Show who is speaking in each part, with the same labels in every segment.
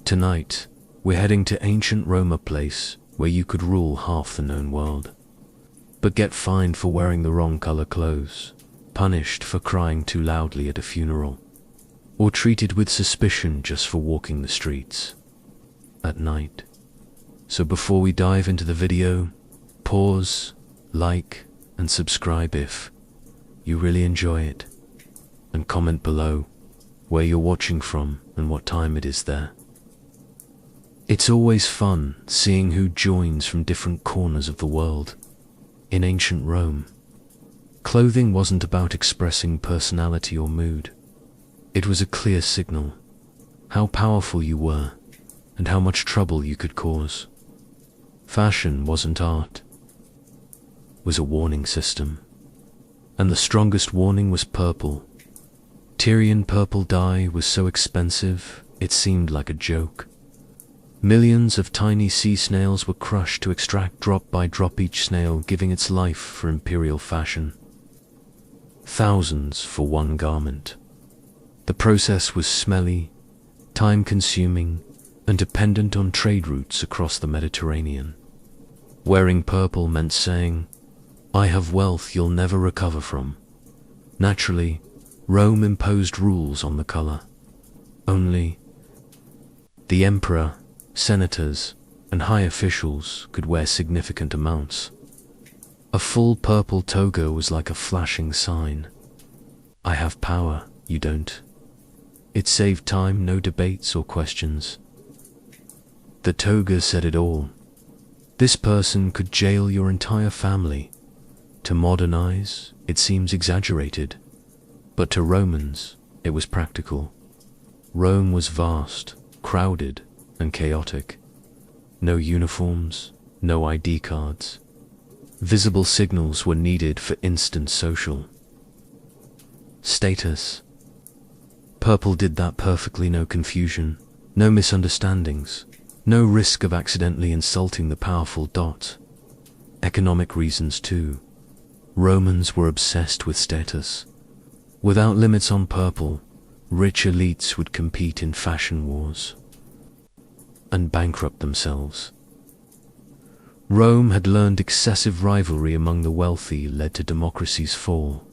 Speaker 1: Tonight, we're heading to ancient Rome, a place where you could rule half the known world, but get fined for wearing the wrong color clothes, punished for crying too loudly at a funeral, or treated with suspicion just for walking the streets at night. So before we dive into the video, pause, like, and subscribe if you really enjoy it, and comment below where you're watching from and what time it is there. It's always fun seeing who joins from different corners of the world. In ancient Rome, clothing wasn't about expressing personality or mood. It was a clear signal how powerful you were and how much trouble you could cause. Fashion wasn't art, it was a warning system. And the strongest warning was purple. Tyrian purple dye was so expensive, it seemed like a joke. Millions of tiny sea snails were crushed to extract drop by drop, each snail giving its life for imperial fashion. Thousands for one garment. The process was smelly, time-consuming, and dependent on trade routes across the Mediterranean. Wearing purple meant saying, "I have wealth you'll never recover from." Naturally, Rome imposed rules on the color. Only the emperor, senators, and high officials could wear significant amounts. A full purple toga was like a flashing sign. I have power, you don't. It saved time, no debates or questions. The toga said it all. This person could jail your entire family. To modernize, it seems exaggerated, but to Romans, it was practical. Rome was vast, crowded, and chaotic. No uniforms, no ID cards. Visible signals were needed for instant social status. Purple did that perfectly. No confusion, no misunderstandings, no risk of accidentally insulting the powerful. Economic reasons too. Romans were obsessed with status. Without limits on purple, rich elites would compete in fashion wars and bankrupt themselves. Rome had learned excessive rivalry among the wealthy led to democracy's fall.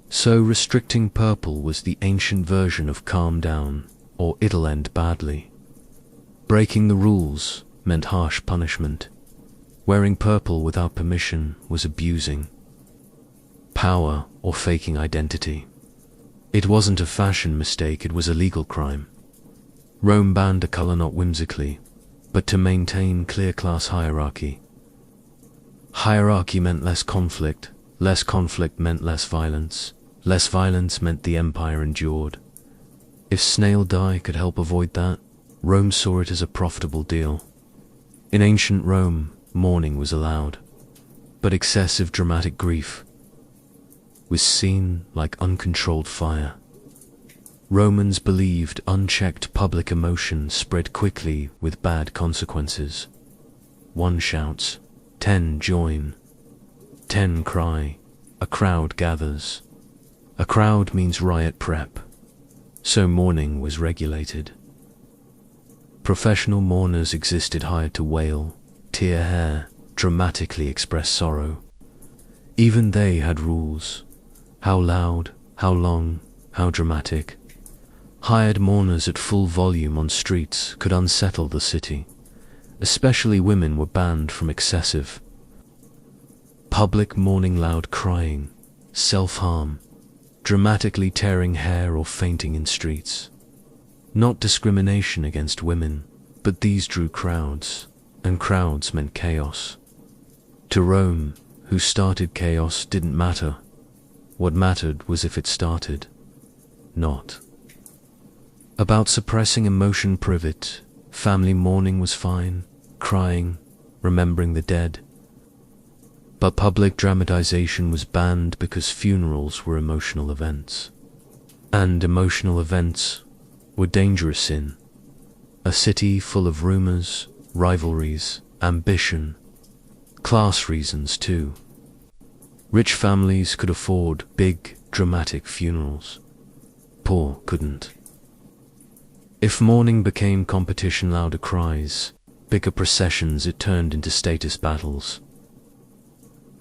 Speaker 1: So restricting purple was the ancient version of calm down, or it'll end badly. Breaking the rules meant harsh punishment. Wearing purple without permission was abusing power or faking identity. It wasn't a fashion mistake, it was a legal crime. Rome banned a color not whimsically, but to maintain clear class hierarchy. Hierarchy meant less conflict meant less violence meant the empire endured. If snail dye could help avoid that, Rome saw it as a profitable deal. In ancient Rome, mourning was allowed, but excessive dramatic grief was seen like uncontrolled fire. Romans believed unchecked public emotion spread quickly with bad consequences. 1 shouts, 10 join, 10 cry, a crowd gathers. A crowd means riot prep, so mourning was regulated. Professional mourners existed, hired to wail, tear hair, dramatically express sorrow. Even they had rules. How loud, how long, how dramatic. Hired mourners at full volume on streets could unsettle the city. Especially women were banned from excessive public mourning, loud crying, self-harm, dramatically tearing hair or fainting in streets. Not discrimination against women, but these drew crowds, and crowds meant chaos. To Rome, who started chaos didn't matter. What mattered was if it started, not about suppressing emotion. Private, family mourning was fine, crying, remembering the dead. But public dramatization was banned because funerals were emotional events. And emotional events were dangerous in a city full of rumors, rivalries, ambition, class reasons too. Rich families could afford big, dramatic funerals. Poor couldn't. If mourning became competition, louder cries, bigger processions, it turned into status battles.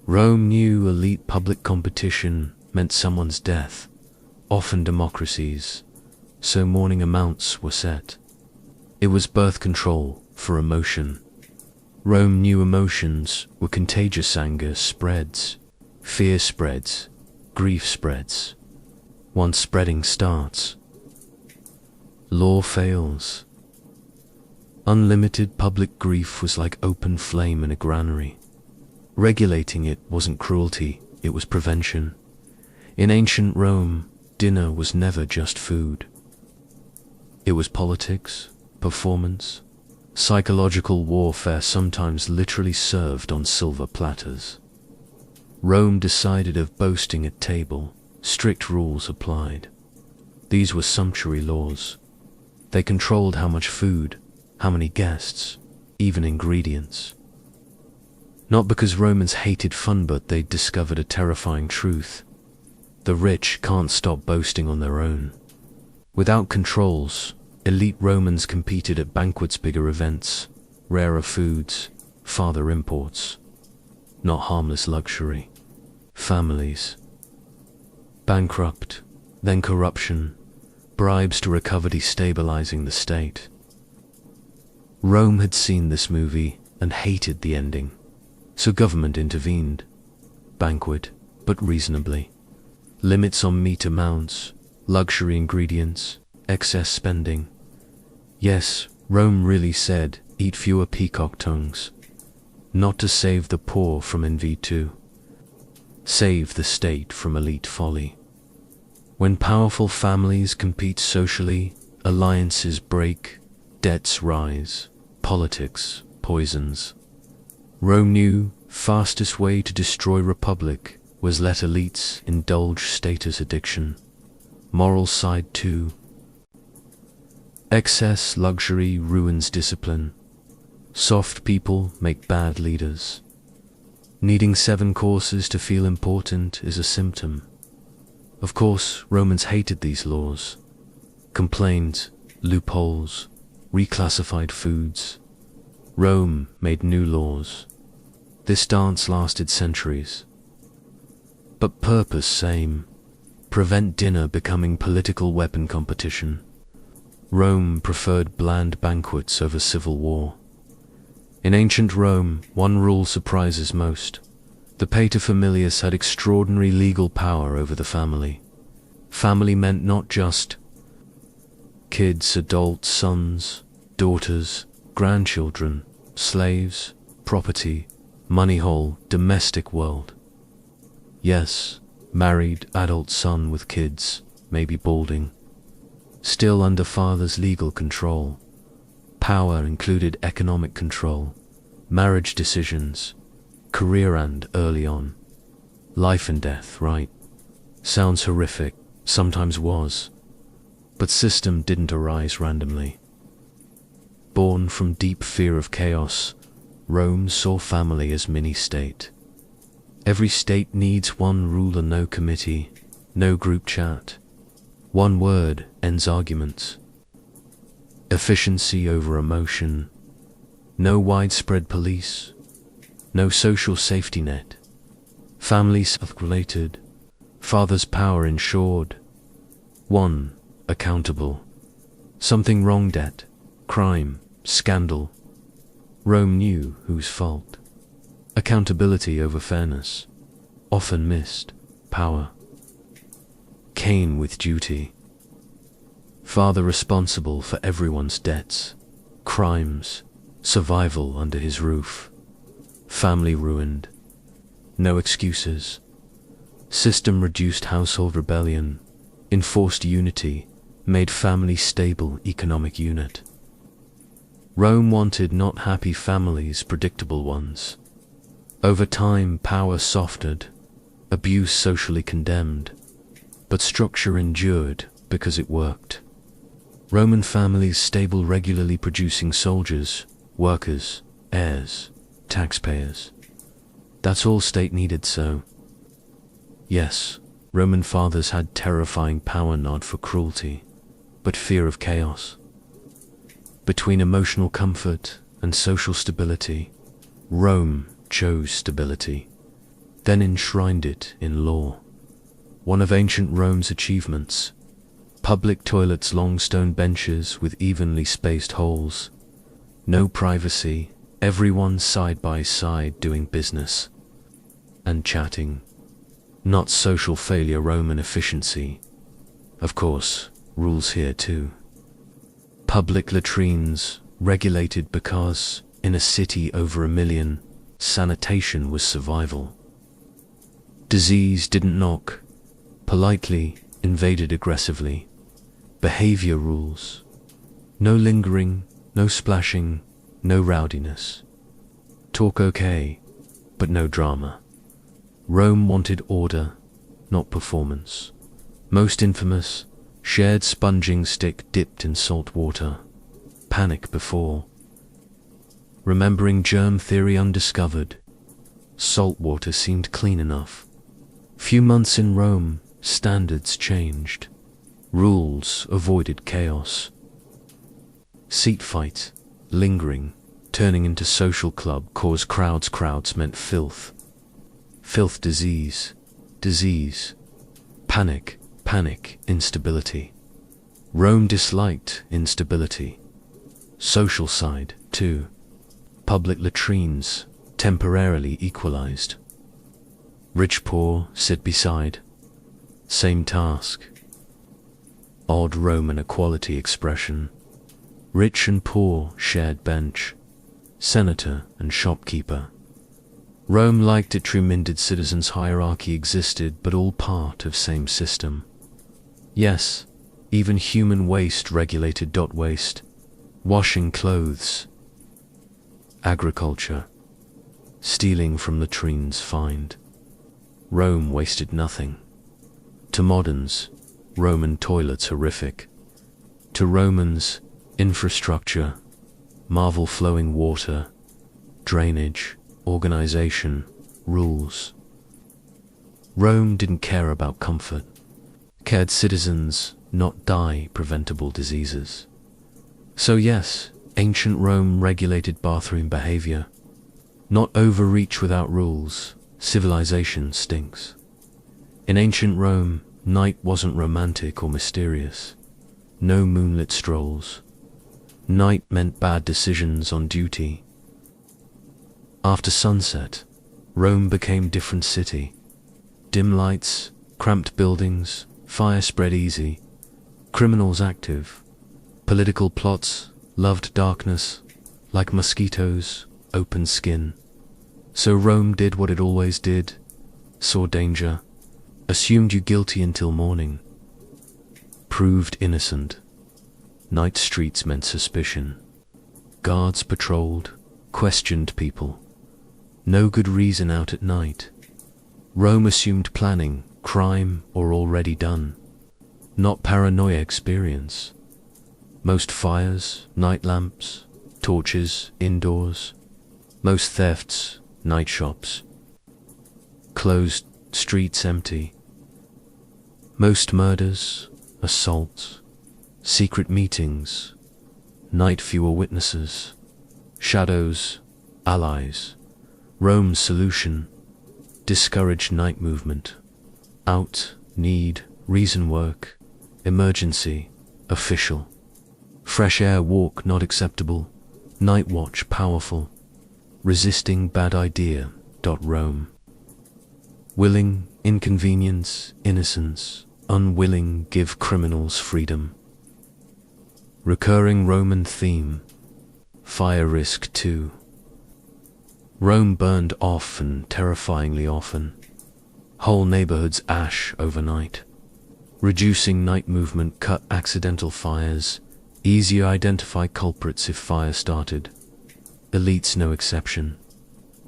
Speaker 1: Rome knew elite public competition meant someone's death, often democracies, so mourning amounts were set. It was birth control for emotion. Rome knew emotions were contagious. Anger spreads, fear spreads, grief spreads. Once spreading starts, law fails. Unlimited public grief was like open flame in a granary. Regulating it wasn't cruelty, it was prevention. In ancient Rome, dinner was never just food. It was politics, performance, psychological warfare, sometimes literally served on silver platters. Rome decided of boasting at table, strict rules applied. These were sumptuary laws. They controlled how much food, how many guests, even ingredients. Not because Romans hated fun, but they'd discovered a terrifying truth. The rich can't stop boasting on their own. Without controls, elite Romans competed at banquets, bigger events, rarer foods, farther imports. Not harmless luxury. Families. Bankrupt, then corruption, bribes to recover, destabilizing the state. Rome had seen this movie and hated the ending, so government intervened. Banquet, but reasonably. Limits on meat amounts, luxury ingredients, excess spending. Yes, Rome really said, eat fewer peacock tongues. Not to save the poor from envy, to save the state from elite folly. When powerful families compete socially, alliances break, debts rise, politics poisons. Rome knew fastest way to destroy republic was let elites indulge status addiction. Moral side too. Excess luxury ruins discipline. Soft people make bad leaders. Needing 7 courses to feel important is a symptom. Of course, Romans hated these laws. Complained, loopholes, reclassified foods. Rome made new laws. This dance lasted centuries. But purpose same. Prevent dinner becoming political weapon competition. Rome preferred bland banquets over civil war. In ancient Rome, one rule surprises most. The paterfamilias had extraordinary legal power over the family. Family meant not just kids, adults, sons, daughters, grandchildren, slaves, property, money hole, domestic world. Yes, married adult son with kids, maybe balding. Still under father's legal control. Power included economic control, marriage decisions, career and early on. Life and death, right? Sounds horrific, sometimes was. But system didn't arise randomly. Born from deep fear of chaos, Rome saw family as mini-state. Every state needs one ruler, no committee, no group chat. One word ends arguments. Efficiency over emotion. No widespread police. No social safety net. Families related. Father's power ensured. One accountable. Something wrong, debt, crime, scandal. Rome knew whose fault. Accountability over fairness. Often missed. Power. Cain with duty. Father responsible for everyone's debts, crimes, survival under his roof. Family ruined. No excuses. System reduced household rebellion, enforced unity, made family stable economic unit. Rome wanted not happy families, predictable ones. Over time, power softened, abuse socially condemned, but structure endured because it worked. Roman families stable, regularly producing soldiers, workers, heirs, taxpayers. That's all state needed. So yes, Roman fathers had terrifying power, not for cruelty, but fear of chaos. Between emotional comfort and social stability, Rome chose stability, then enshrined it in law. One of ancient Rome's achievements: public toilets, long stone benches with evenly spaced holes. No privacy, everyone side by side doing business and chatting. Not social failure, Roman efficiency. Of course, rules here too. Public latrines, regulated because, in a city over 1 million, sanitation was survival. Disease didn't knock, politely, invaded aggressively. Behavior rules. No lingering, no splashing, no rowdiness. Talk okay, but no drama. Rome wanted order, not performance. Most infamous, shared sponging stick dipped in salt water. Panic before. Remembering germ theory undiscovered. Salt water seemed clean enough. Few months in Rome, standards changed. Rules avoided chaos. Seat fight, lingering, turning into social club, caused crowds. Crowds meant filth. Filth, disease. Disease. Panic. Panic, instability. Rome disliked instability. Social side, too. Public latrines, temporarily equalized. Rich poor sit beside. Same task. Odd Roman equality expression. Rich and poor shared bench. Senator and shopkeeper. Rome liked it. Tremendous citizens' hierarchy existed, but all part of same system. Yes, even human waste regulated. Waste. Washing clothes. Agriculture. Stealing from latrines fined. Rome wasted nothing. To moderns, Roman toilets horrific. To Romans, infrastructure, marvel, flowing water, drainage, organization, rules. Rome didn't care about comfort. Cared citizens not die preventable diseases. So yes, ancient Rome regulated bathroom behavior. Not overreach without rules. Civilization stinks. In ancient Rome, night wasn't romantic or mysterious. No moonlit strolls. Night meant bad decisions on duty. After sunset, Rome became different city. Dim lights, cramped buildings, fire spread easy. Criminals active. Political plots loved darkness, like mosquitoes, open skin. So Rome did what it always did, saw danger, assumed you guilty until morning. Proved innocent. Night streets meant suspicion. Guards patrolled, questioned people. No good reason out at night. Rome assumed planning, crime, or already done. Not paranoia, experience. Most fires, night lamps, torches, indoors. Most thefts, night shops. Closed streets empty. Most murders, assaults, secret meetings, night, fewer witnesses, shadows, allies. Rome's solution: discourage night movement. Out, need, reason, work, emergency, official. Fresh air, walk, not acceptable. Night watch, powerful. Resisting, bad idea. Rome. Willing, inconvenience, innocence. Unwilling, give criminals freedom. Recurring Roman theme: fire risk too. Rome burned often, terrifyingly often. Whole neighborhoods ash overnight. Reducing night movement, cut accidental fires. Easier identify culprits if fire started. Elites no exception.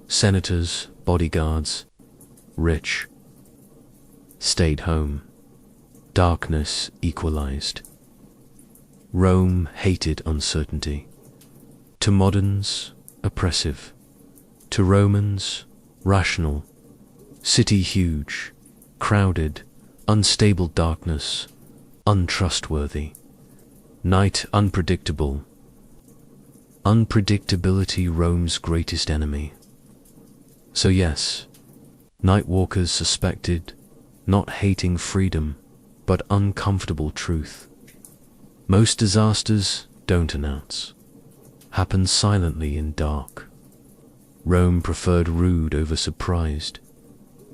Speaker 1: Senators, bodyguards, rich. Stayed home. Darkness equalized. Rome hated uncertainty. To moderns, oppressive. To Romans, rational. City huge, crowded, unstable, darkness, untrustworthy. Night unpredictable, Unpredictability, Rome's greatest enemy. So yes, nightwalkers suspected, not hating freedom, but uncomfortable truth. Most disasters don't announce, happen silently in dark. Rome preferred rude over surprised.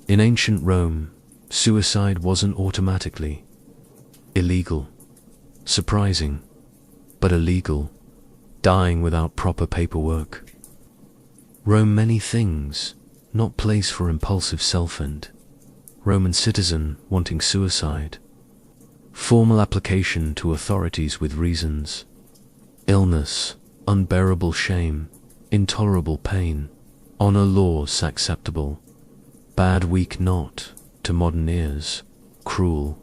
Speaker 1: In ancient Rome, suicide wasn't automatically illegal, surprising, but illegal, dying without proper paperwork. Rome many things, not place for impulsive self-end. Roman citizen wanting suicide. Formal application to authorities with reasons. Illness, unbearable shame, intolerable pain. Honor laws acceptable. Bad weak not, to modern ears, cruel.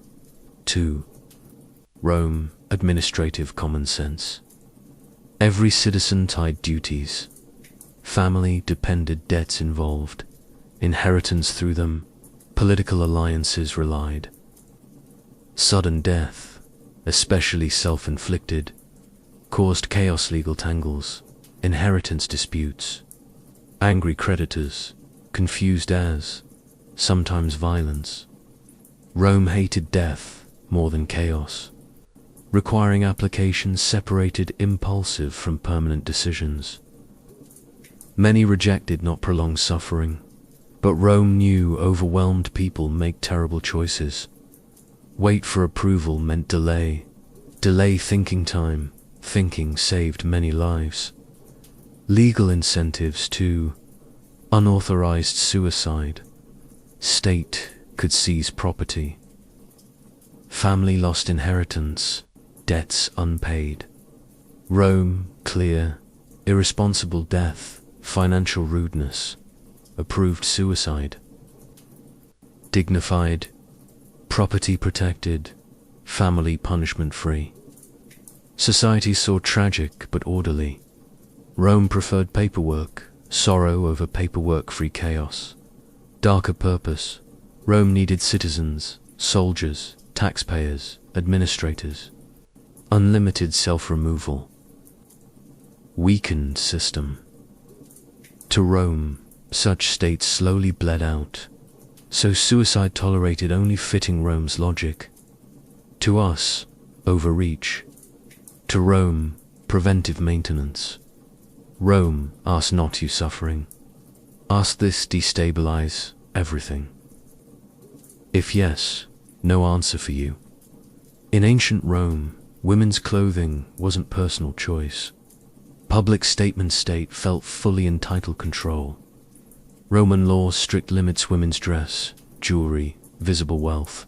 Speaker 1: 2. Rome, administrative common sense. Every citizen tied duties. Family depended, debts involved. Inheritance through them. Political alliances relied. Sudden death, especially self-inflicted, caused chaos, legal tangles, inheritance disputes, angry creditors, confused heirs, sometimes violence. Rome hated death more than chaos, requiring applications separated impulsive from permanent decisions. Many rejected not prolonged suffering, but Rome knew overwhelmed people make terrible choices. Wait for approval meant delay. Delay thinking time. Thinking saved many lives. Legal incentives too. Unauthorized suicide. State could seize property. Family lost inheritance. Debts unpaid. Rome, clear. Irresponsible death. Financial rudeness. Approved suicide. Dignified. Property protected. Family punishment free. Society saw tragic but orderly. Rome preferred paperwork, sorrow over paperwork-free chaos. Darker purpose. Rome needed citizens, soldiers, taxpayers, administrators. Unlimited self-removal. Weakened system. To Rome, such states slowly bled out, so suicide tolerated only fitting Rome's logic. To us, overreach. To Rome, preventive maintenance. Rome asked not you suffering. Ask this destabilize everything. If yes, no answer for you. In ancient Rome, women's clothing wasn't personal choice. Public statement state felt fully entitled control. Roman law strict limits women's dress, jewelry, visible wealth.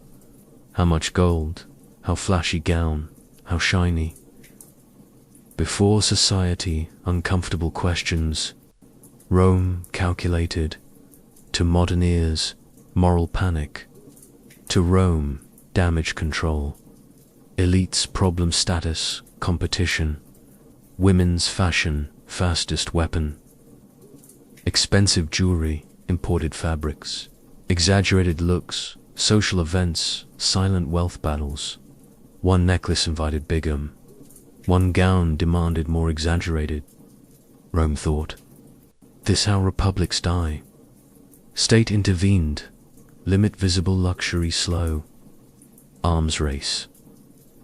Speaker 1: How much gold, how flashy gown, how shiny. Before society, uncomfortable questions. Rome calculated. To modern ears, moral panic. To Rome, damage control. Elites, problem status, competition. Women's fashion, fastest weapon. Expensive jewelry, imported fabrics, exaggerated looks, social events, silent wealth battles. One necklace invited bigam. One gown demanded more exaggerated. Rome thought, this how republics die. State intervened, limit visible luxury slow. Arms race.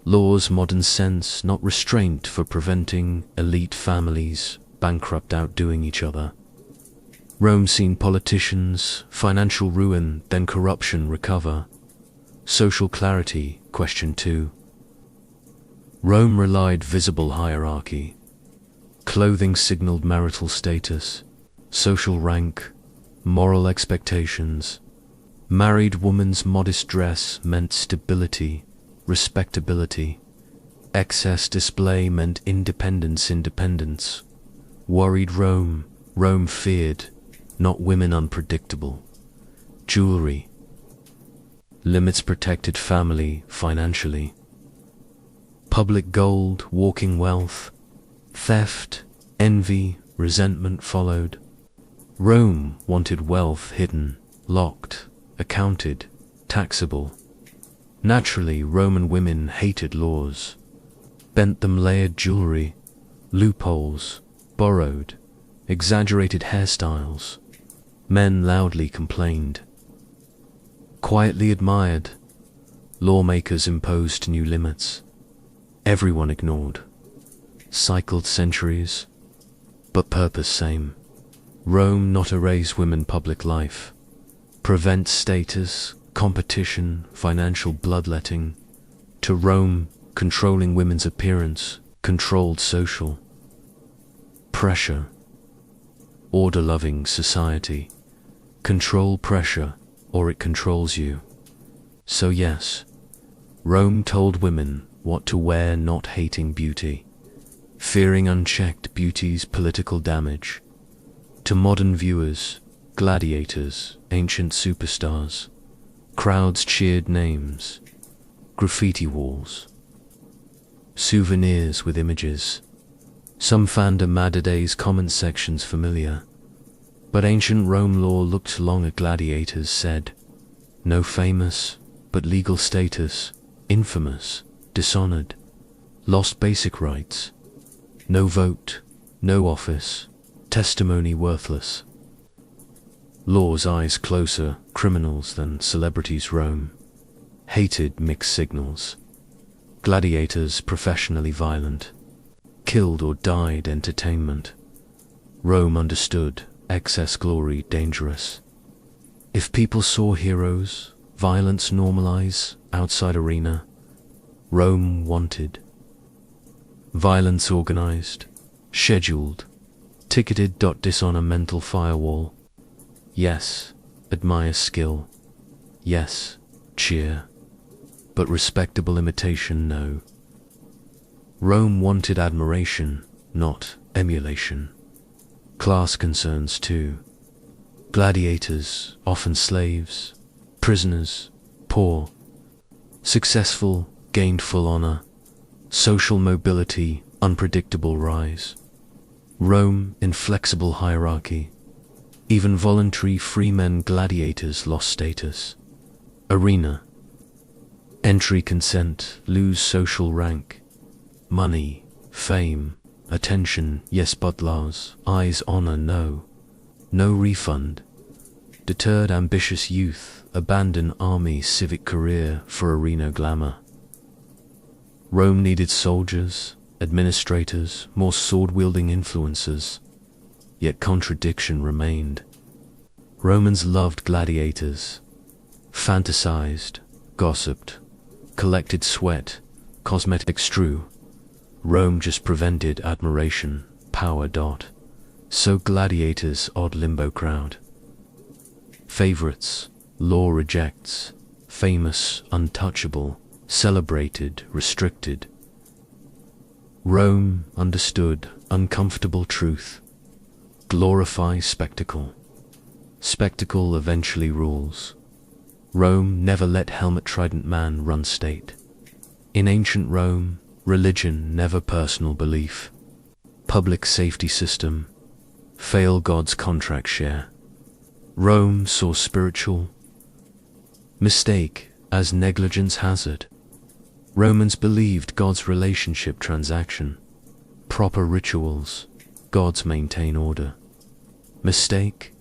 Speaker 1: Laws modern sense, not restraint for preventing elite families, bankrupt outdoing each other. Rome seen politicians, financial ruin, then corruption recover. Social clarity, question 2. Rome relied visible hierarchy. Clothing signaled marital status, social rank, moral expectations. Married woman's modest dress meant stability, respectability. Excess display meant independence. Worried Rome feared, not women unpredictable. Jewelry. Limits protected family financially. Public gold, walking wealth. Theft, envy, resentment followed. Rome wanted wealth hidden, locked, accounted, taxable. Naturally, Roman women hated laws. Bent them layered jewelry, loopholes, borrowed, exaggerated hairstyles. Men loudly complained. Quietly admired. Lawmakers imposed new limits. Everyone ignored. Cycled centuries, but purpose same. Rome not erase women public life. Prevent status, competition, financial bloodletting. To Rome, controlling women's appearance, controlled social pressure. Order-loving society. Control pressure, or it controls you. So yes, Rome told women what to wear, not hating beauty, fearing unchecked beauty's political damage. To modern viewers, gladiators, ancient superstars, crowds cheered names, graffiti walls, souvenirs with images. Some found Amadaday's comment sections familiar, but ancient Rome law looked long at gladiators, said, no famous, but legal status, infamous, dishonored, lost basic rights, no vote, no office, testimony worthless. Law's eyes closer, criminals than celebrities Rome, hated mixed signals, gladiators professionally violent, killed or died entertainment. Rome understood excess glory dangerous. If people saw heroes, violence normalize outside arena. Rome wanted violence organized, scheduled, ticketed. Dishonor mental firewall. Yes, admire skill. Yes, cheer. But respectable imitation, no. Rome wanted admiration, not emulation. Class concerns too. Gladiators, often slaves, prisoners, poor, successful, gained full honor, social mobility, unpredictable rise. Rome, inflexible hierarchy. Even voluntary free men gladiators lost status. Arena. Entry consent, lose social rank. Money, fame, attention, yes but laws, eyes honor, no. No refund. Deterred ambitious youth, abandon army civic career for arena glamour. Rome needed soldiers, administrators, more sword-wielding influencers. Yet contradiction remained. Romans loved gladiators, fantasized, gossiped, collected sweat, cosmetics true. Rome just prevented admiration, power. So gladiators odd limbo crowd. Favorites, law rejects, famous, untouchable, celebrated, restricted. Rome understood uncomfortable truth. Glorify spectacle. Spectacle eventually rules. Rome never let helmet trident man run state. In ancient Rome, religion never personal belief. Public safety system. Fail God's contract share. Rome saw spiritual mistake as negligence hazard. Romans believed God's relationship transaction. Proper rituals. Gods maintain order. Mistake.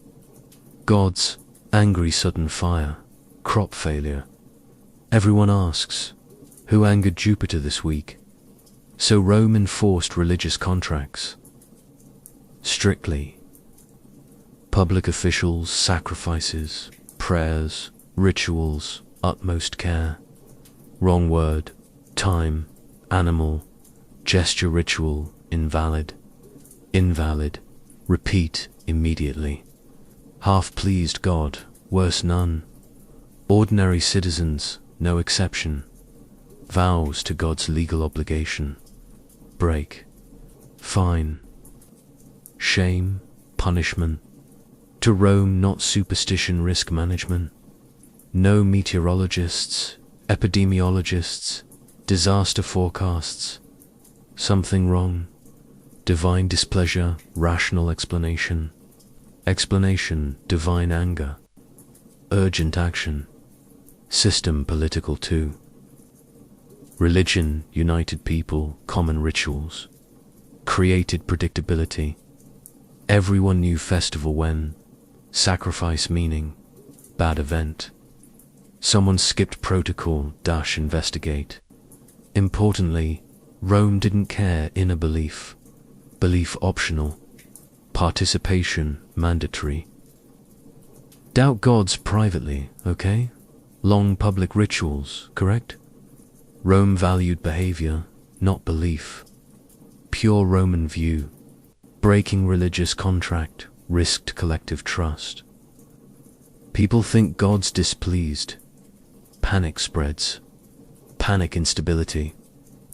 Speaker 1: God's angry sudden fire. Crop failure. Everyone asks, who angered Jupiter this week? So Rome enforced religious contracts. Strictly. Public officials, sacrifices, prayers, rituals, utmost care. Wrong word, time, animal, gesture ritual, invalid. Invalid, repeat immediately. Half-pleased God, worse none. Ordinary citizens, no exception. Vows to God's legal obligation. Break. Fine. Shame, punishment. To Rome not superstition, risk management. No meteorologists, epidemiologists, disaster forecasts. Something wrong. Divine displeasure, rational explanation. Explanation, divine anger. Urgent action. System political too. Religion, united people, common rituals. Created predictability. Everyone knew festival when, sacrifice meaning, bad event. Someone skipped protocol, investigate. Importantly, Rome didn't care inner belief. Belief optional. Participation mandatory. Doubt gods privately, okay? Long public rituals, correct? Rome valued behavior, not belief. Pure Roman view. Breaking religious contract risked collective trust. People think gods displeased. Panic spreads. Panic instability.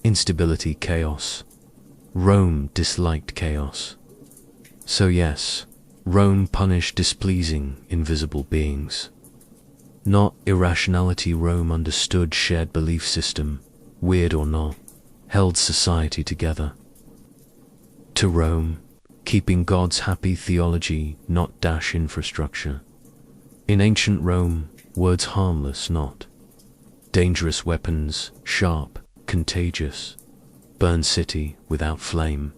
Speaker 1: Instability chaos. Rome disliked chaos. So yes, Rome punished displeasing, invisible beings. Not irrationality. Rome understood shared belief system, weird or not, held society together. To Rome, keeping gods happy theology, not infrastructure. In ancient Rome, words harmless, not dangerous weapons, sharp, contagious, burn city without flame.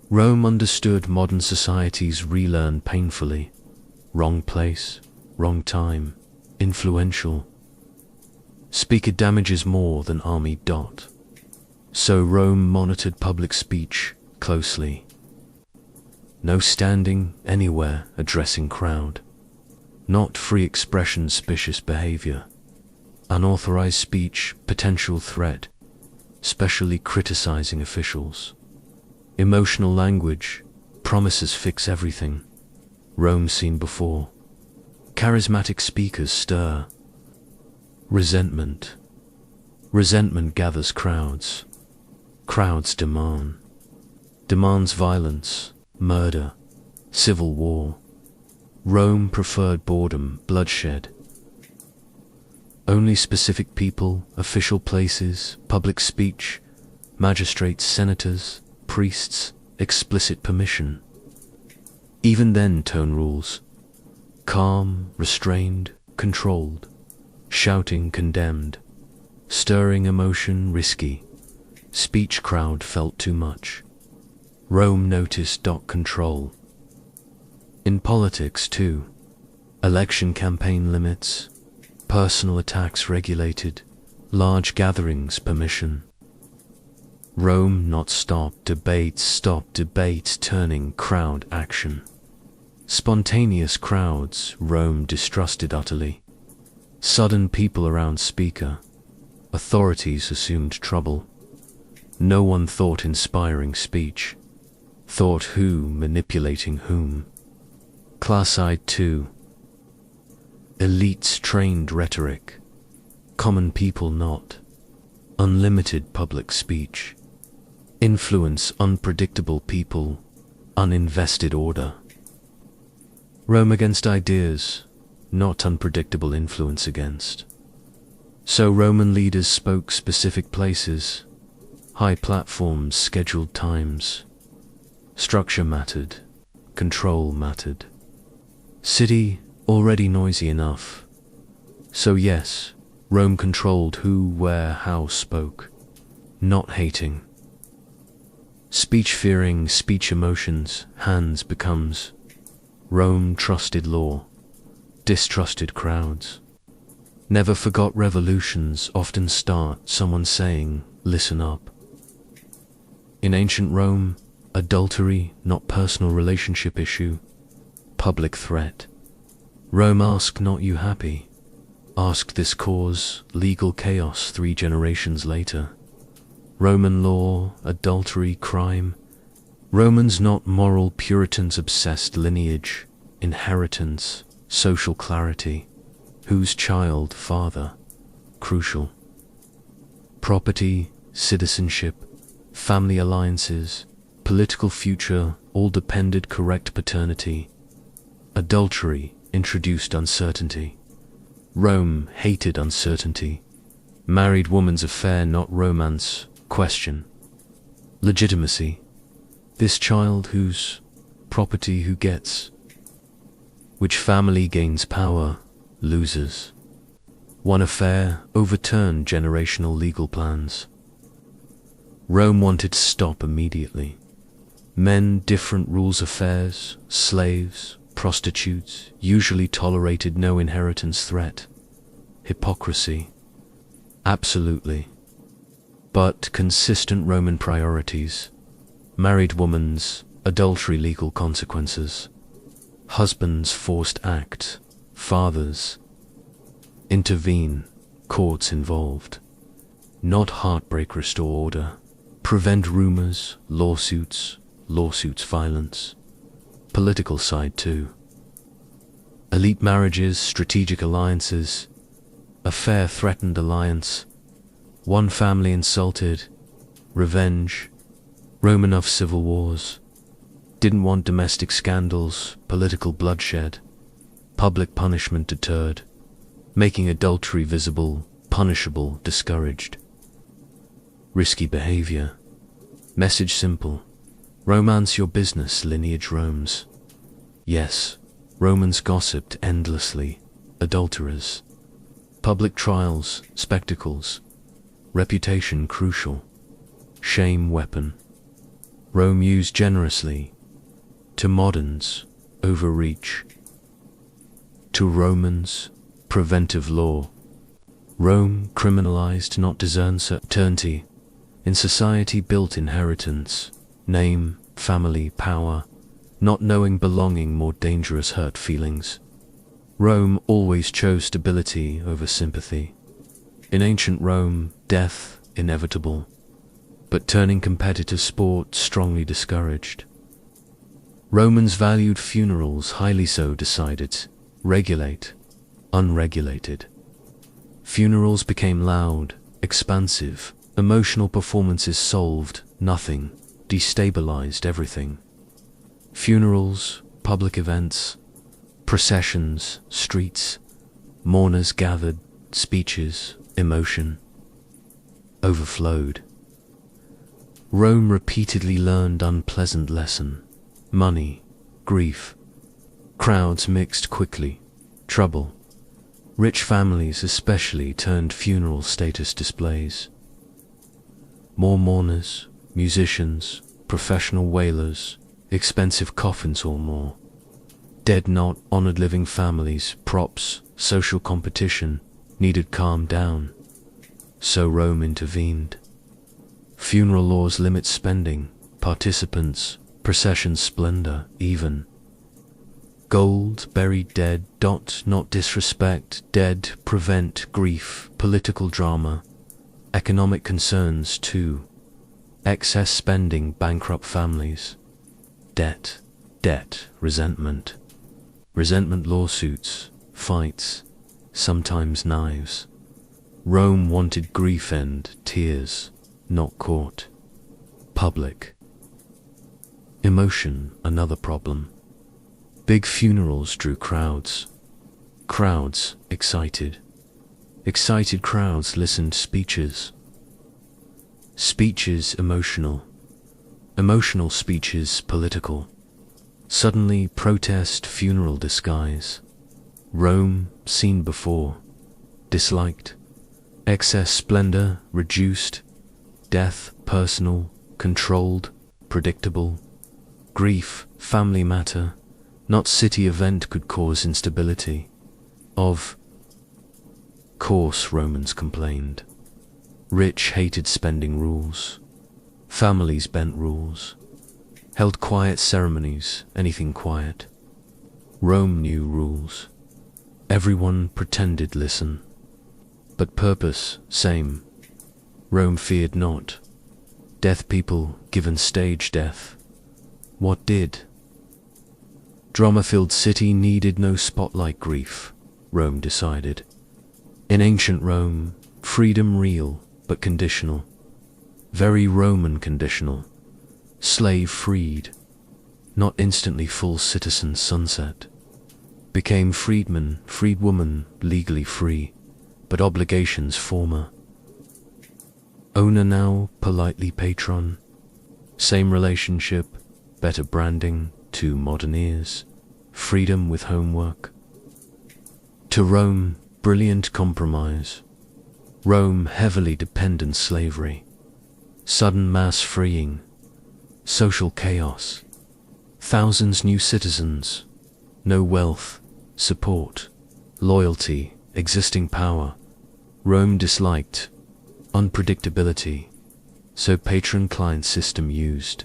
Speaker 1: Rome understood modern societies relearn painfully. Wrong place, wrong time, influential. Speaker damages more than army. So Rome monitored public speech closely. No standing anywhere addressing crowd. Not free expression, suspicious behavior. Unauthorized speech, potential threat, specially criticizing officials. Emotional language, promises fix everything. Rome seen before. Charismatic speakers stir. Resentment. Resentment gathers crowds. Crowds demand. Demands violence, murder, civil war. Rome preferred boredom, bloodshed. Only specific people, official places, public speech, magistrates, senators, priests, explicit permission. Even then, tone rules. Calm, restrained, controlled. Shouting condemned. Stirring emotion risky. Speech crowd felt too much. Rome noticed. Control. In politics too. Election campaign limits. Personal attacks regulated. Large gatherings permission. Rome not stop debates turning crowd action. Spontaneous crowds, Rome distrusted utterly. Sudden people around speaker. Authorities assumed trouble. No one thought inspiring speech. Thought who manipulating whom. Class side 2. Elites trained rhetoric. Common people not. Unlimited public speech. Influence unpredictable people. Uninvested order. Rome against ideas, not unpredictable influence against. So Roman leaders spoke specific places. High platforms, scheduled times. Structure mattered. Control mattered. City already noisy enough. So yes, Rome controlled who, where, how spoke. Not hating. Speech fearing, speech emotions, hands becomes. Rome trusted law. Distrusted crowds. Never forgot revolutions often start someone saying, listen up. In ancient Rome, adultery, not personal relationship issue. Public threat. Rome asked not you happy. Asked this cause, legal chaos 3 generations later. Roman law, adultery, crime. Romans not moral Puritans obsessed lineage, inheritance, social clarity. Whose child, father, crucial. Property, citizenship, family alliances, political future, all depended correct paternity. Adultery introduced uncertainty. Rome hated uncertainty. Married woman's affair, not romance, question. Legitimacy. This child whose property who gets. Which family gains power, loses. One affair overturned generational legal plans. Rome wanted to stop immediately. Men, different rules, affairs, slaves, prostitutes, usually tolerated no inheritance threat. Hypocrisy. Absolutely. But consistent Roman priorities. Married woman's adultery, legal consequences. Husband's forced act. Fathers. Intervene. Courts involved. Not heartbreak, restore order. Prevent rumors, lawsuits, violence. Political side too. Elite marriages, strategic alliances. Affair, threatened alliance. One family insulted. Revenge. Romanov civil wars. Didn't want domestic scandals, political bloodshed. Public punishment deterred. Making adultery visible, punishable, discouraged. Risky behavior. Message simple. Romance your business, lineage roams. Yes, Romans gossiped endlessly. Adulterers. Public trials, spectacles. Reputation crucial. Shame weapon. Rome used generously. To moderns, overreach. To Romans, preventive law. Rome criminalized, not discernity. In society built inheritance, name, family, power. Not knowing belonging, more dangerous, hurt feelings. Rome always chose stability over sympathy. In ancient Rome, death inevitable, but turning competitive sport strongly discouraged. Romans valued funerals, highly so, decided. Regulate, unregulated. Funerals became loud, expansive, emotional performances solved nothing, destabilized everything. Funerals, public events, processions, streets, mourners gathered, speeches, emotion, overflowed. Rome repeatedly learned unpleasant lesson. Money, grief. Crowds mixed quickly. Trouble. Rich families especially turned funeral status displays. More mourners, musicians, professional wailers, expensive coffins or more. Dead not honored, living families, props, social competition, needed calm down. So Rome intervened. Funeral laws limit spending, participants, procession splendor, even. Gold, buried dead, not disrespect, dead, prevent grief, political drama, economic concerns too. Excess spending, bankrupt families. Debt, resentment. Resentment, lawsuits, fights, sometimes knives. Rome wanted grief and tears, not court. Public. Emotion, another problem. Big funerals drew crowds. Crowds excited. Excited crowds listened speeches. Speeches emotional. Emotional speeches political. Suddenly protest, funeral disguise. Rome seen before. Disliked. Excess splendor reduced. Death personal, controlled, predictable. Grief, family matter, not city event, could cause instability. Of course Romans complained. Rich hated spending rules. Families bent rules. Held quiet ceremonies, anything quiet. Rome knew rules. Everyone pretended listen. But purpose, same. Rome feared not. Death people given stage death. What did? Drama-filled city needed no spotlight, grief, Rome decided. In ancient Rome, freedom real, but conditional. Very Roman conditional. Slave freed, not instantly full citizen sunset. Became freedman, freedwoman, legally free, but obligations former. Owner now, politely patron. Same relationship, better branding, to modern ears. Freedom with homework. To Rome, brilliant compromise. Rome, heavily dependent slavery. Sudden mass freeing. social chaos, thousands new citizens, no wealth, support, loyalty, existing power. Rome disliked unpredictability, so patron-client system used.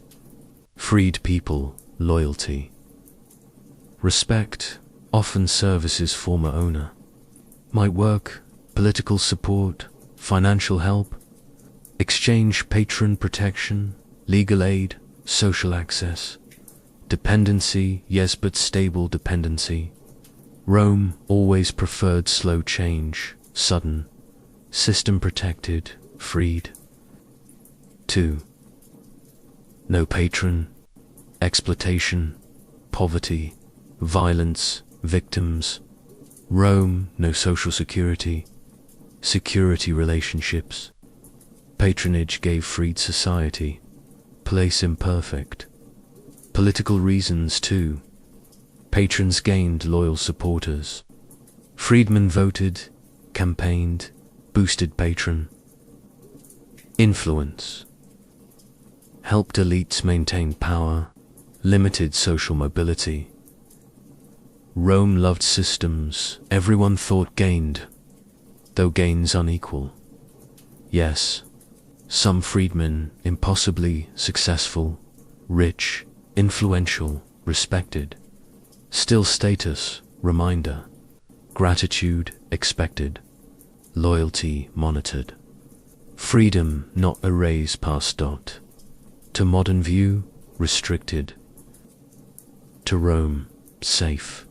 Speaker 1: Freed people, loyalty. Respect, often services former owner. Might work, political support, financial help. Exchange patron protection, legal aid, social access. Dependency, yes, but stable dependency. Rome always preferred slow change, sudden. System protected, freed. 2. No patron, exploitation, poverty, violence, victims. Rome, no social security, security relationships. Patronage gave freed society, place imperfect. Political reasons too. Patrons gained loyal supporters. Freedmen voted, campaigned, boosted patron. Influence. Helped elites maintain power, limited social mobility. Rome loved systems everyone thought gained, though gains unequal. Yes, some freedmen impossibly successful, rich, influential, respected. Still status, reminder. Gratitude, expected. Loyalty, monitored. Freedom, not erased past dot. To modern view, restricted. To Rome, safe.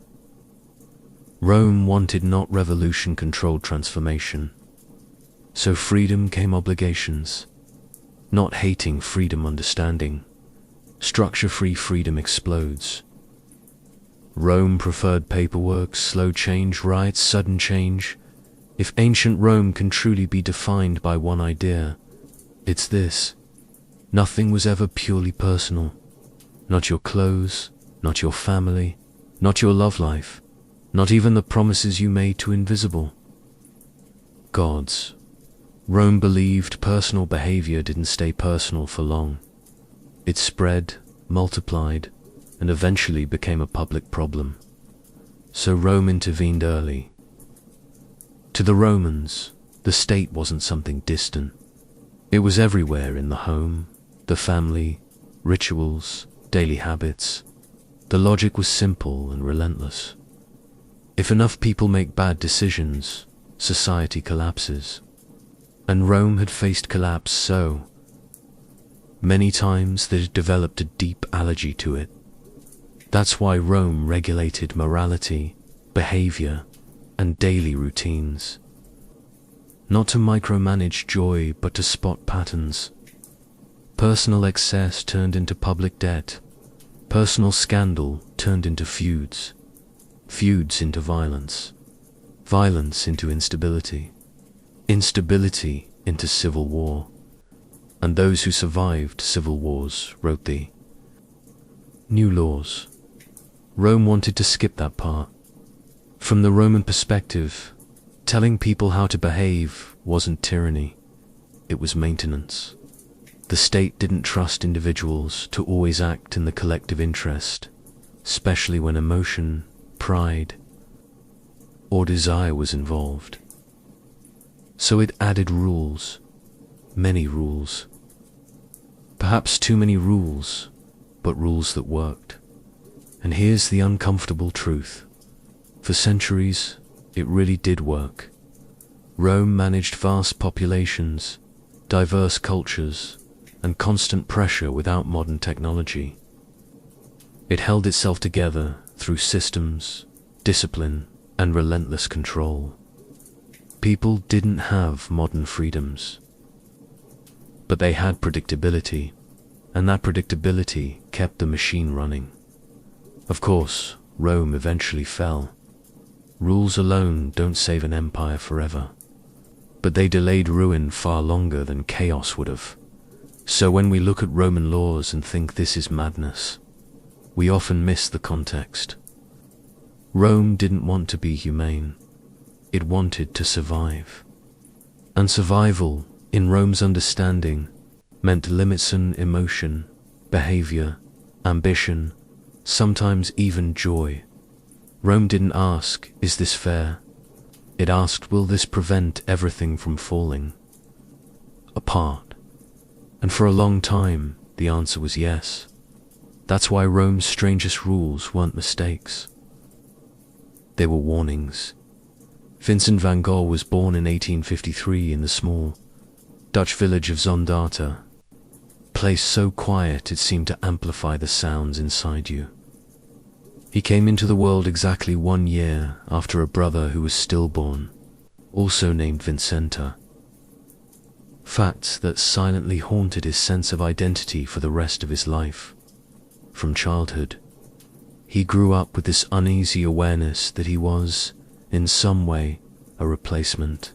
Speaker 1: Rome wanted not revolution-controlled transformation. So freedom came obligations. Not hating freedom, understanding. Structure-free freedom explodes. Rome preferred paperwork, slow change, riots, sudden change. If ancient Rome can truly be defined by one idea, it's this. Nothing was ever purely personal. Not your clothes, not your family, not your love life, not even the promises you made to invisible gods. Rome believed personal behavior didn't stay personal for long. It spread, multiplied, and eventually became a public problem. So Rome intervened early. To the Romans, the state wasn't something distant. It was everywhere, in the home, the family, rituals, daily habits. The logic was simple and relentless. If enough people make bad decisions, society collapses. And Rome had faced collapse so many times that it developed a deep allergy to it. That's why Rome regulated morality, behavior, and daily routines. Not to micromanage joy, but to spot patterns. Personal excess turned into public debt. Personal scandal turned into feuds. Feuds into violence. Violence into instability. Instability into civil war. And those who survived civil wars wrote the new laws. Rome wanted to skip that part. From the Roman perspective, telling people how to behave wasn't tyranny, it was maintenance. The state didn't trust individuals to always act in the collective interest, especially when emotion, pride, or desire was involved. So it added rules, many rules. Perhaps too many rules, but rules that worked. And here's the uncomfortable truth. For centuries, it really did work. Rome managed vast populations, diverse cultures, and constant pressure without modern technology. It held itself together through systems, discipline, and relentless control. People didn't have modern freedoms, but they had predictability, and that predictability kept the machine running. Of course, Rome eventually fell. Rules alone don't save an empire forever, but they delayed ruin far longer than chaos would have. So when we look at Roman laws and think this is madness, we often miss the context. Rome didn't want to be humane. It wanted to survive. And survival, in Rome's understanding, meant limits on emotion, behavior, ambition, sometimes even joy. Rome didn't ask, "Is this fair?" It asked, "Will this prevent everything from falling apart?" And for a long time, the answer was yes. That's why Rome's strangest rules weren't mistakes. They were warnings. Vincent van Gogh was born in 1853 in the small Dutch village of Zondata, a place so quiet it seemed to amplify the sounds inside you. He came into the world exactly 1 year after a brother who was stillborn, also named Vincenta. Facts that silently haunted his sense of identity for the rest of his life. From childhood, he grew up with this uneasy awareness that he was, in some way, a replacement.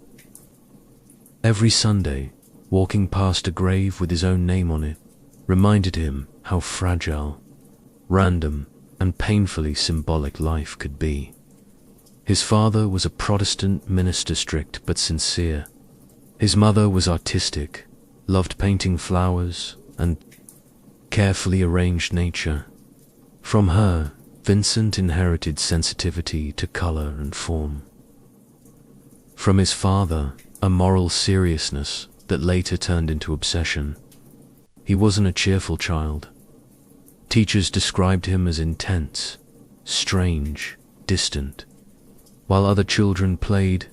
Speaker 1: Every Sunday, walking past a grave with his own name on it reminded him how fragile, random, and painfully symbolic life could be. His father was a Protestant minister, strict but sincere. His mother was artistic, loved painting flowers and carefully arranged nature. From her, Vincent inherited sensitivity to color and form. From his father, a moral seriousness that later turned into obsession. He wasn't a cheerful child. Teachers described him as intense, strange, distant. While other children played,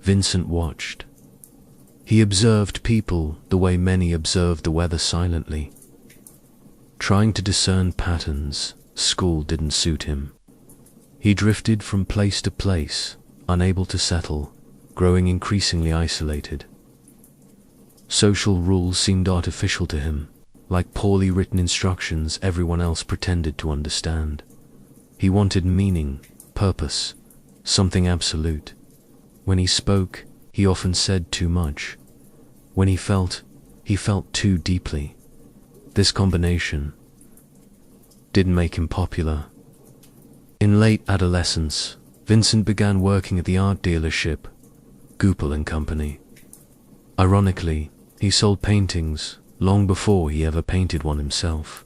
Speaker 1: Vincent watched. He observed people the way many observed the weather, silently. Trying to discern patterns, school didn't suit him. He drifted from place to place, unable to settle, growing increasingly isolated. Social rules seemed artificial to him, like poorly written instructions everyone else pretended to understand. He wanted meaning, purpose, something absolute. When he spoke, he often said too much. When he felt too deeply. This combination didn't make him popular. In late adolescence, Vincent began working at the art dealership, Goupil and Company. Ironically, he sold paintings long before he ever painted one himself.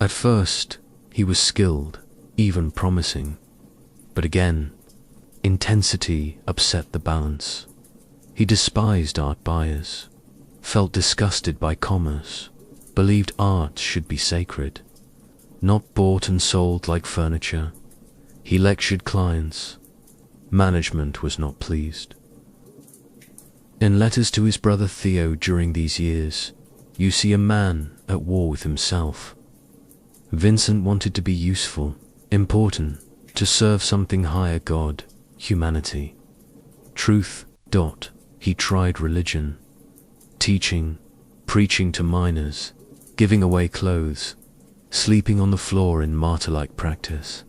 Speaker 1: At first, he was skilled, even promising. But again, intensity upset the balance. He despised art buyers, felt disgusted by commerce, believed art should be sacred, not bought and sold like furniture. He lectured clients. Management was not pleased. In letters to his brother Theo during these years, you see a man at war with himself. Vincent wanted to be useful, important, to serve something higher, God, humanity. Truth. He tried religion, teaching, preaching to minors, giving away clothes, sleeping on the floor in martyr-like practice.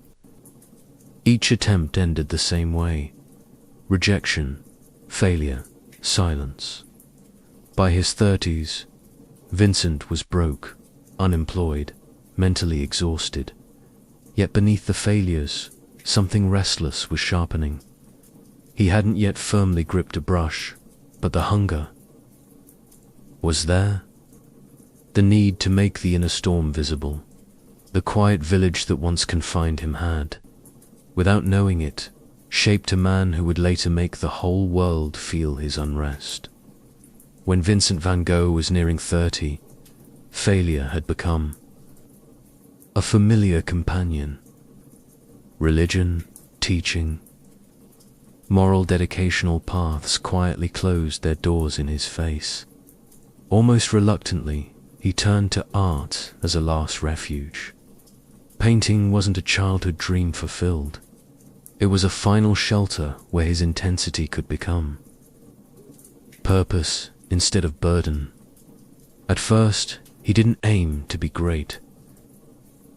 Speaker 1: Each attempt ended the same way: rejection, failure, silence. By his 30s, Vincent was broke, unemployed, mentally exhausted. Yet beneath the failures, something restless was sharpening. He hadn't yet firmly gripped a brush, but the hunger was there. The need to make the inner storm visible. The quiet village that once confined him had, without knowing it, shaped a man who would later make the whole world feel his unrest. When Vincent van Gogh was nearing 30, failure had become a familiar companion. Religion, teaching, moral dedicational paths quietly closed their doors in his face. Almost reluctantly, he turned to art as a last refuge. Painting wasn't a childhood dream fulfilled. It was a final shelter where his intensity could become purpose instead of burden. At first, he didn't aim to be great.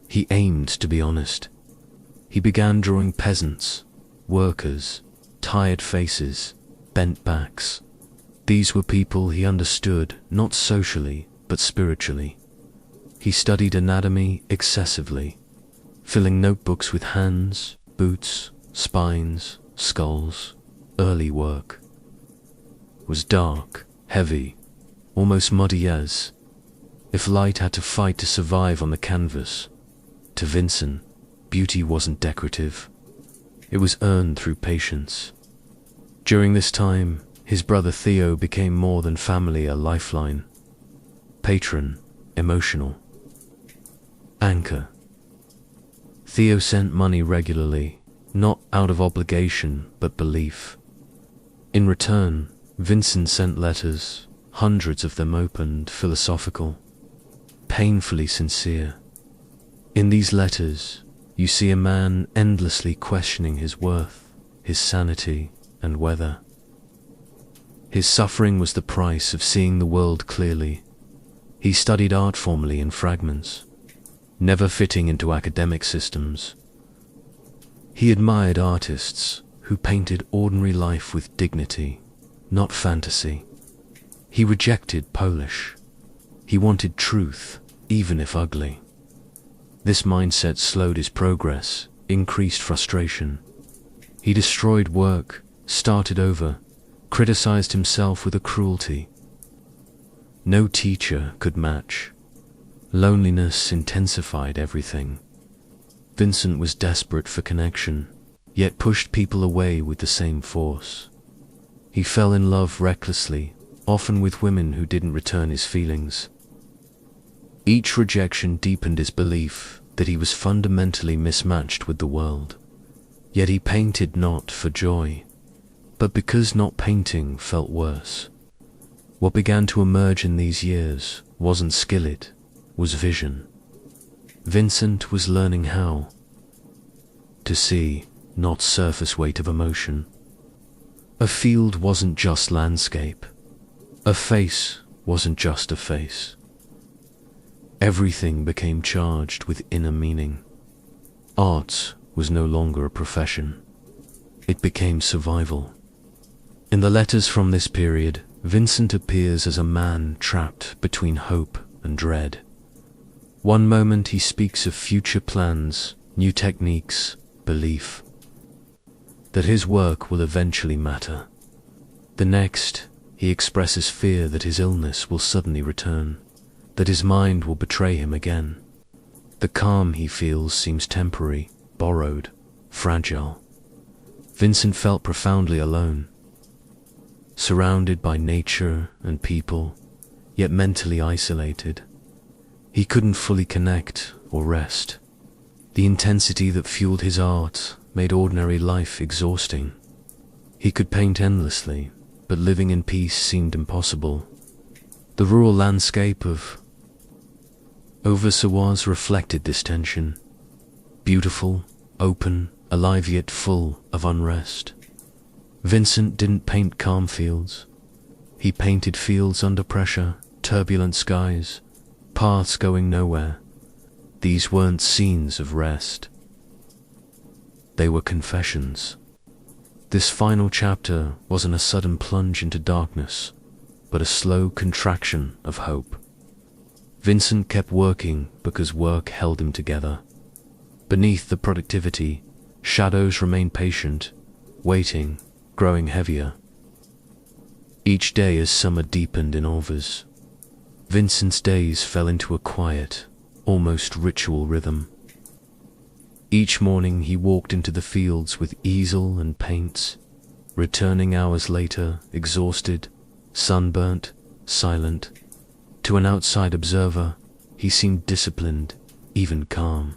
Speaker 1: He aimed to be honest. He began drawing peasants, workers, tired faces, bent backs. These were people he understood, not socially, but spiritually. He studied anatomy excessively, filling notebooks with hands, boots, spines, skulls. Early work was dark, heavy, almost muddy as If light had to fight to survive on the canvas, to Vincent, beauty wasn't decorative. It was earned through patience. During this time, his brother Theo became more than family, a lifeline. Patron, emotional. Anchor. Theo sent money regularly, not out of obligation, but belief. In return, Vincent sent letters, hundreds of them opened, philosophical, painfully sincere. In these letters, you see a man endlessly questioning his worth, his sanity, and whether. His suffering was the price of seeing the world clearly. He studied art formally in fragments, never fitting into academic systems. He admired artists who painted ordinary life with dignity, not fantasy. He rejected polish. He wanted truth, even if ugly. This mindset slowed his progress, increased frustration. He destroyed work, started over, criticized himself with a cruelty no teacher could match. Loneliness intensified everything. Vincent was desperate for connection, yet pushed people away with the same force. He fell in love recklessly, often with women who didn't return his feelings. Each rejection deepened his belief that he was fundamentally mismatched with the world. Yet he painted not for joy, but because not painting felt worse. What began to emerge in these years wasn't skill, it was vision. Vincent was learning how to see, not surface weight of emotion. A field wasn't just landscape. A face wasn't just a face. Everything became charged with inner meaning. Art was no longer a profession. It became survival. In the letters from this period, Vincent appears as a man trapped between hope and dread. One moment he speaks of future plans, new techniques, belief that his work will eventually matter. The next, he expresses fear that his illness will suddenly return, that his mind will betray him again. The calm he feels seems temporary, borrowed, fragile. Vincent felt profoundly alone, surrounded by nature and people, yet mentally isolated. He couldn't fully connect or rest. The intensity that fueled his art made ordinary life exhausting. He could paint endlessly, but living in peace seemed impossible. The rural landscape of Auvers-sur-Oise reflected this tension. Beautiful, open, alive yet full of unrest. Vincent didn't paint calm fields. He painted fields under pressure, turbulent skies, paths going nowhere. These weren't scenes of rest. They were confessions. This final chapter wasn't a sudden plunge into darkness, but a slow contraction of hope. Vincent kept working because work held him together. Beneath the productivity, shadows remained patient, waiting, growing heavier. Each day as summer deepened in Auvers, Vincent's days fell into a quiet, almost ritual rhythm. Each morning he walked into the fields with easel and paints, returning hours later, exhausted, sunburnt, silent. To an outside observer, he seemed disciplined, even calm.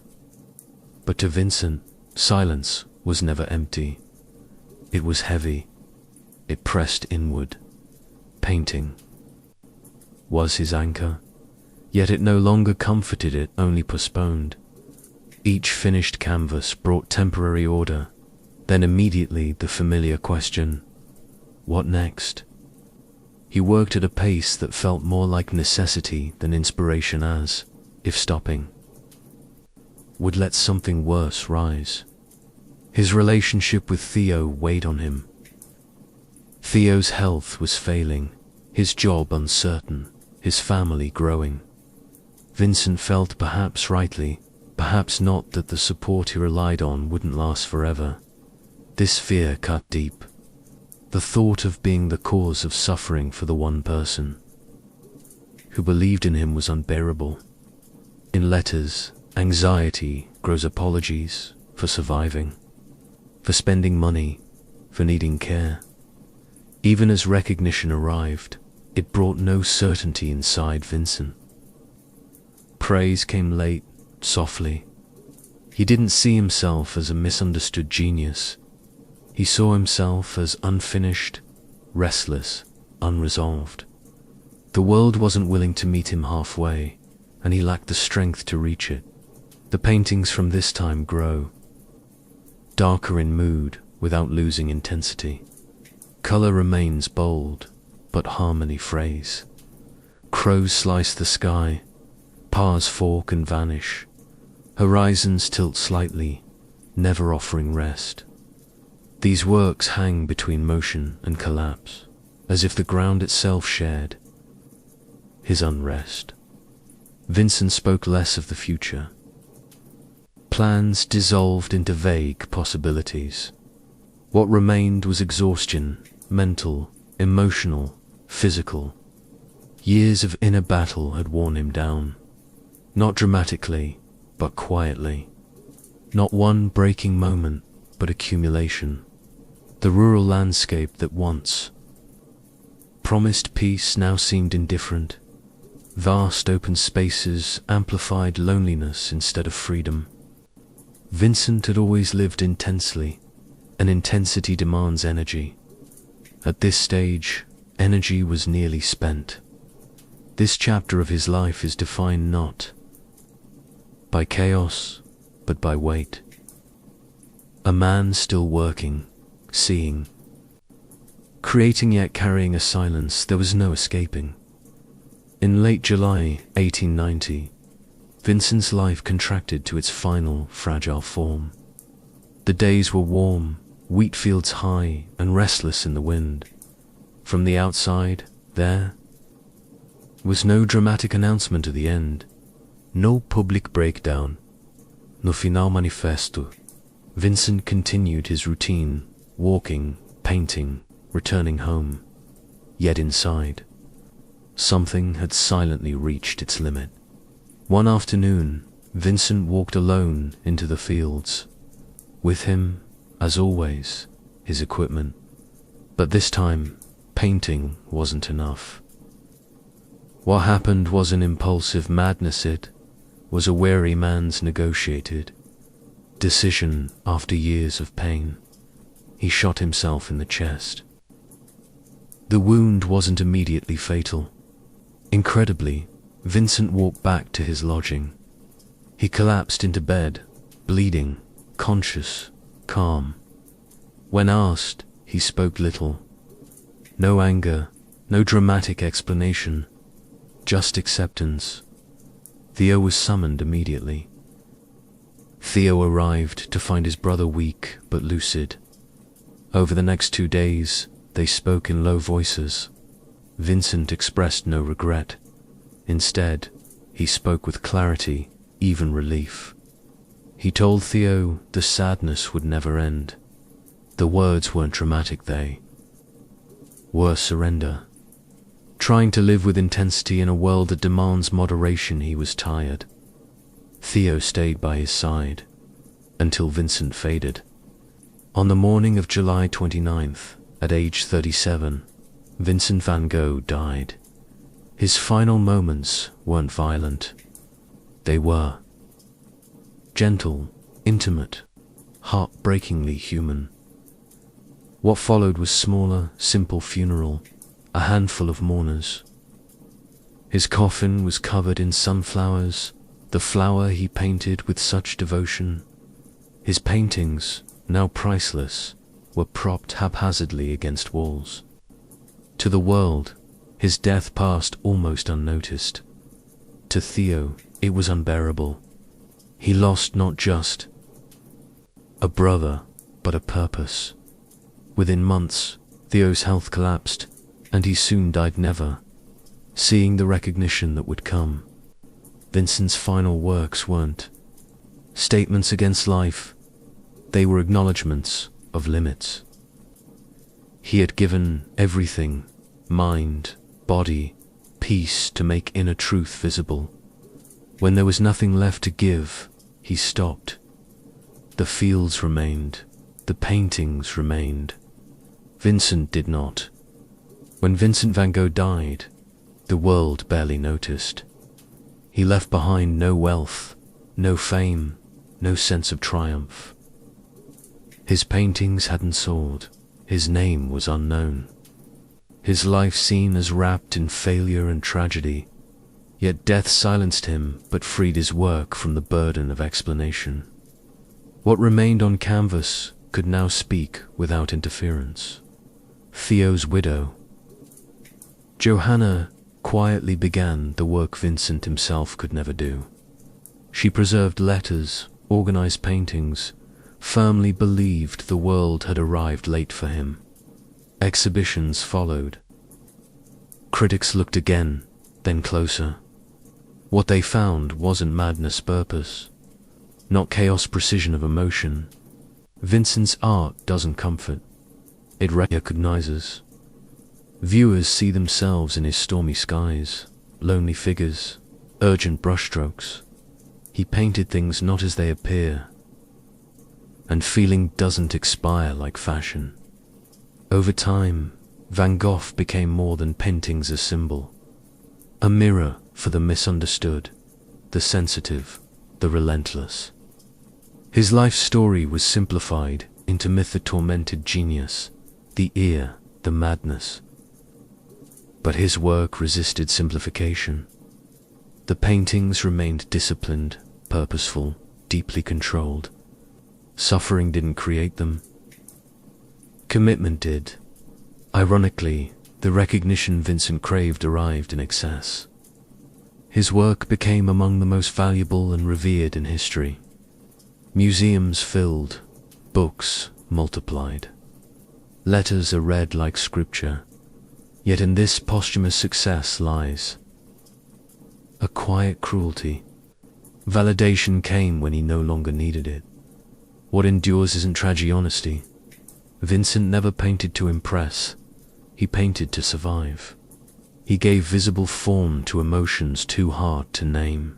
Speaker 1: But to Vincent, silence was never empty. It was heavy. It pressed inward. Painting was his anchor, yet it no longer comforted it, only postponed. Each finished canvas brought temporary order, then immediately the familiar question, what next? He worked at a pace that felt more like necessity than inspiration, as if stopping would let something worse rise. His relationship with Theo weighed on him. Theo's health was failing, his job uncertain, his family growing. Vincent felt, perhaps rightly, perhaps not, that the support he relied on wouldn't last forever. This fear cut deep. The thought of being the cause of suffering for the one person who believed in him was unbearable. In letters, anxiety grows apologies for surviving, for spending money, for needing care. Even as recognition arrived, it brought no certainty inside Vincent. Praise came late, softly. He didn't see himself as a misunderstood genius. He saw himself as unfinished, restless, unresolved. The world wasn't willing to meet him halfway, and he lacked the strength to reach it. The paintings from this time grow, darker in mood without losing intensity. Color remains bold, but harmony frays. Crows slice the sky, paths fork and vanish. Horizons tilt slightly, never offering rest. These works hang between motion and collapse, as if the ground itself shared his unrest. Vincent spoke less of the future. Plans dissolved into vague possibilities. What remained was exhaustion, mental, emotional, physical. Years of inner battle had worn him down, not dramatically, but quietly. Not one breaking moment, but accumulation. The rural landscape that once promised peace now seemed indifferent. Vast open spaces amplified loneliness instead of freedom. Vincent had always lived intensely, and intensity demands energy. At this stage, energy was nearly spent. This chapter of his life is defined not by chaos, but by weight. A man still working, seeing, creating yet carrying a silence there was no escaping. In late July 1890, Vincent's life contracted to its final, fragile form. The days were warm, wheat fields high and restless in the wind. From the outside, there was no dramatic announcement of the end, no public breakdown, no final manifesto. Vincent continued his routine, walking, painting, returning home. Yet inside, something had silently reached its limit. One afternoon, Vincent walked alone into the fields. With him, as always, his equipment. But this time, painting wasn't enough. What happened was an impulsive madness. It was a weary man's negotiated decision after years of pain. He shot himself in the chest. The wound wasn't immediately fatal. Incredibly, Vincent walked back to his lodging. He collapsed into bed, bleeding, conscious, calm. When asked, he spoke little. No anger, no dramatic explanation, just acceptance. Theo was summoned immediately. Theo arrived to find his brother weak but lucid. Over the next 2 days, they spoke in low voices. Vincent expressed no regret. Instead, he spoke with clarity, even relief. He told Theo the sadness would never end. The words weren't dramatic, they were surrender. Trying to live with intensity in a world that demands moderation, he was tired. Theo stayed by his side until Vincent faded. On the morning of July 29th, at age 37, Vincent van Gogh died. His final moments weren't violent. They were gentle, intimate, heartbreakingly human. What followed was smaller, simple funeral, a handful of mourners. His coffin was covered in sunflowers, the flower he painted with such devotion. His paintings, now priceless, were propped haphazardly against walls. To the world, his death passed almost unnoticed. To Theo, it was unbearable. He lost not just a brother, but a purpose. Within months, Theo's health collapsed, and he soon died, never seeing the recognition that would come. Vincent's final works weren't statements against life. They were acknowledgements of limits. He had given everything, mind, body, peace to make inner truth visible. When there was nothing left to give, he stopped. The fields remained, the paintings remained. Vincent did not. When Vincent van Gogh died, the world barely noticed. He left behind no wealth, no fame, no sense of triumph. His paintings hadn't sold, his name was unknown. His life seen as wrapped in failure and tragedy, yet death silenced him but freed his work from the burden of explanation. What remained on canvas could now speak without interference. Theo's widow. Johanna quietly began the work Vincent himself could never do. She preserved letters, organized paintings, firmly believed the world had arrived late for him. Exhibitions followed. Critics looked again, then closer. What they found wasn't madness purpose, not chaos precision of emotion. Vincent's art doesn't comfort, it recognizes. Viewers see themselves in his stormy skies, lonely figures, urgent brushstrokes. He painted things not as they appear, and feeling doesn't expire like fashion. Over time, Van Gogh became more than paintings a symbol, a mirror for the misunderstood, the sensitive, the relentless. His life story was simplified into myth: the tormented genius, the ear, the madness. But his work resisted simplification. The paintings remained disciplined, purposeful, deeply controlled. Suffering didn't create them. Commitment did. Ironically, the recognition Vincent craved arrived in excess. His work became among the most valuable and revered in history. Museums filled, books multiplied. Letters are read like scripture. Yet in this posthumous success lies a quiet cruelty. Validation came when he no longer needed it. What endures isn't tragic honesty. Vincent never painted to impress, he painted to survive. He gave visible form to emotions too hard to name.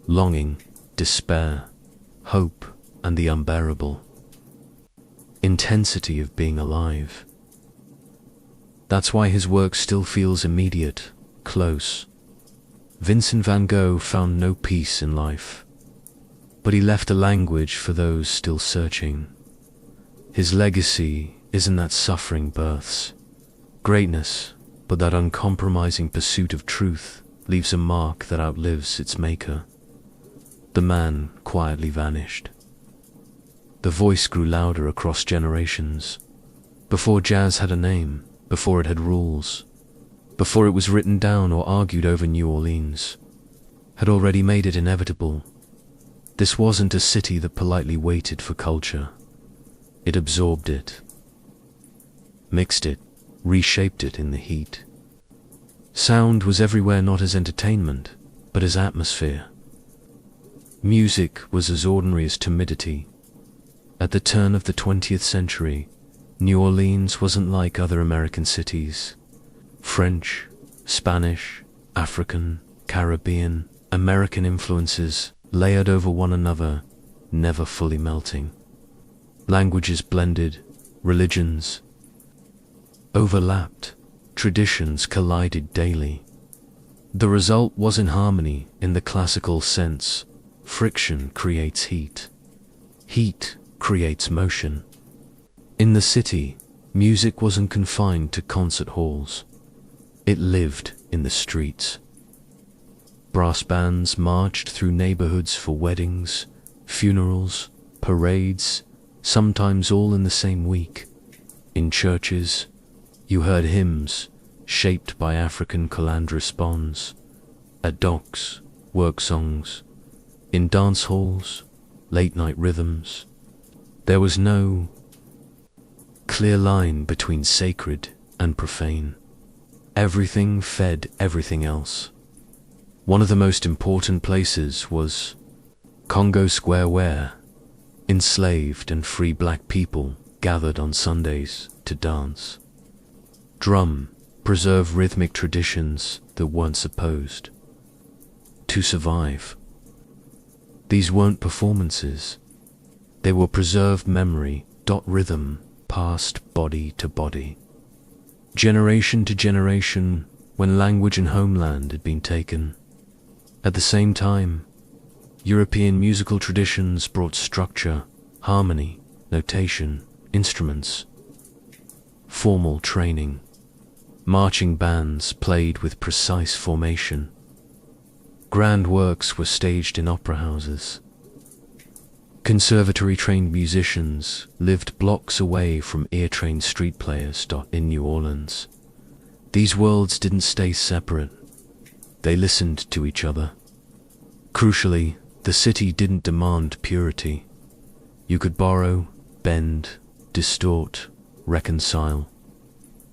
Speaker 1: Longing, despair, hope, and the unbearable intensity of being alive. That's why his work still feels immediate, close. Vincent van Gogh found no peace in life, but he left a language for those still searching. His legacy isn't that suffering births greatness, but that uncompromising pursuit of truth leaves a mark that outlives its maker. The man quietly vanished. The voice grew louder across generations. Before jazz had a name, before it had rules, before it was written down or argued over, New Orleans had already made it inevitable. This wasn't a city that politely waited for culture. It absorbed it, mixed it, reshaped it in the heat. Sound was everywhere, not as entertainment, but as atmosphere. Music was as ordinary as timidity. At the turn of the 20th century, New Orleans wasn't like other American cities. French, Spanish, African, Caribbean, American influences layered over one another, never fully melting. Languages blended, religions overlapped, traditions collided daily. The result wasn't harmony in the classical sense. Friction creates heat. Heat creates motion. In the city, music wasn't confined to concert halls. It lived in the streets. Brass bands marched through neighborhoods for weddings, funerals, parades, sometimes all in the same week. In churches, you heard hymns shaped by African calandrous bonds. At docks, work songs. In dance halls, late-night rhythms. There was no clear line between sacred and profane. Everything fed everything else. One of the most important places was Congo Square, where enslaved and free black people gathered on Sundays to dance. Drum, preserve rhythmic traditions that weren't supposed to survive. These weren't performances. They were preserved memory, rhythm, passed body to body, generation to generation, when language and homeland had been taken. At the same time, European musical traditions brought structure, harmony, notation, instruments, formal training. Marching bands played with precise formation. Grand works were staged in opera houses. Conservatory-trained musicians lived blocks away from ear-trained street players. In New Orleans, these worlds didn't stay separate. They listened to each other. Crucially, the city didn't demand purity. You could borrow, bend, distort, reconcile.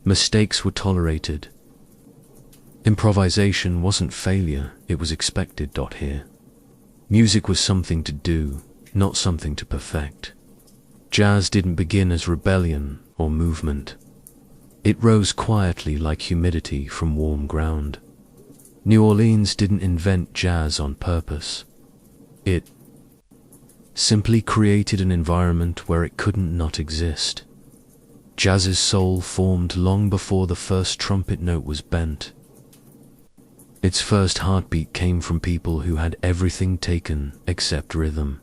Speaker 1: Mistakes were tolerated. Improvisation wasn't failure, it was expected. Here, music was something to do, not something to perfect. Jazz didn't begin as rebellion or movement. It rose quietly like humidity from warm ground. New Orleans didn't invent jazz on purpose. It simply created an environment where it couldn't not exist. Jazz's soul formed long before the first trumpet note was bent. Its first heartbeat came from people who had everything taken except rhythm.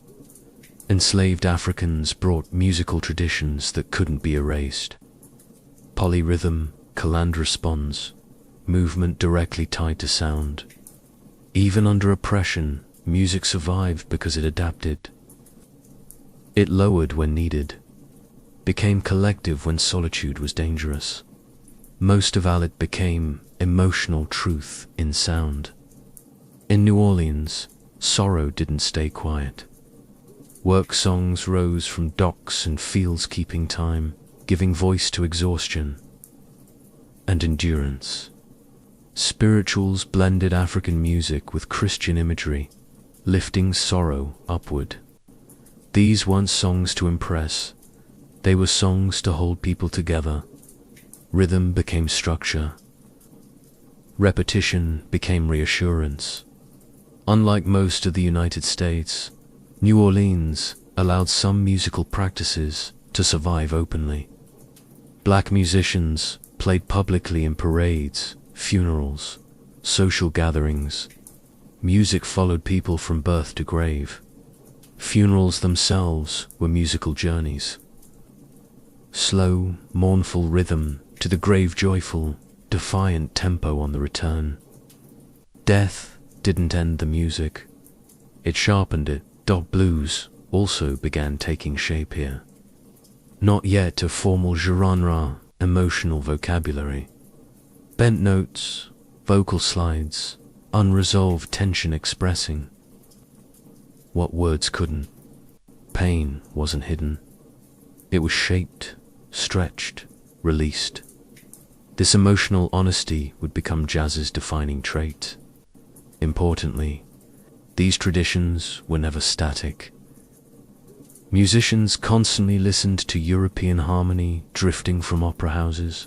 Speaker 1: Enslaved Africans brought musical traditions that couldn't be erased. Polyrhythm, caland response, movement directly tied to sound. Even under oppression, music survived because it adapted. It lowered when needed, became collective when solitude was dangerous. Most of it became emotional truth in sound. In New Orleans, sorrow didn't stay quiet. Work songs rose from docks and fields, keeping time, giving voice to exhaustion and endurance. Spirituals blended African music with Christian imagery, lifting sorrow upward. These weren't songs to impress. They were songs to hold people together. Rhythm became structure. Repetition became reassurance. Unlike most of the United States, New Orleans allowed some musical practices to survive openly. Black musicians played publicly in parades, funerals, social gatherings. Music followed people from birth to grave. Funerals themselves were musical journeys. Slow, mournful rhythm to the grave, joyful, defiant tempo on the return. Death didn't end the music. It sharpened it. Blues also began taking shape here. Not yet a formal genre, emotional vocabulary. Bent notes, vocal slides, unresolved tension expressing what words couldn't. Pain wasn't hidden. It was shaped, stretched, released. This emotional honesty would become jazz's defining trait. Importantly, these traditions were never static. Musicians constantly listened to European harmony drifting from opera houses,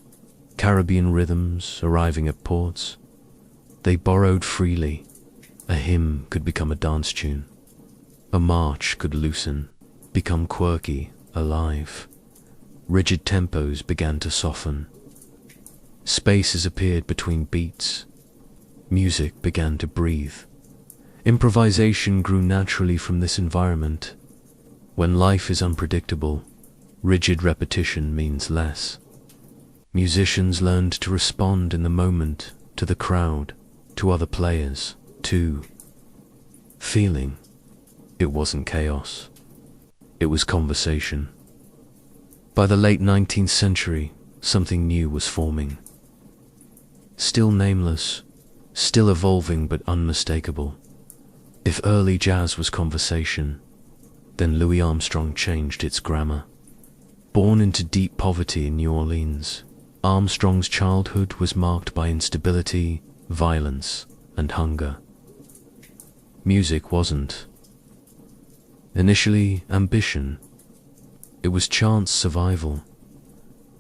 Speaker 1: Caribbean rhythms arriving at ports. They borrowed freely. A hymn could become a dance tune. A march could loosen, become quirky, alive. Rigid tempos began to soften. Spaces appeared between beats. Music began to breathe. Improvisation grew naturally from this environment. When life is unpredictable, rigid repetition means less. Musicians learned to respond in the moment, to the crowd, to other players, to feeling. It wasn't chaos. It was conversation. By the late 19th century, something new was forming. Still nameless, still evolving but unmistakable. If early jazz was conversation, then Louis Armstrong changed its grammar. Born into deep poverty in New Orleans, Armstrong's childhood was marked by instability, violence, and hunger. Music wasn't initially ambition. It was chance survival.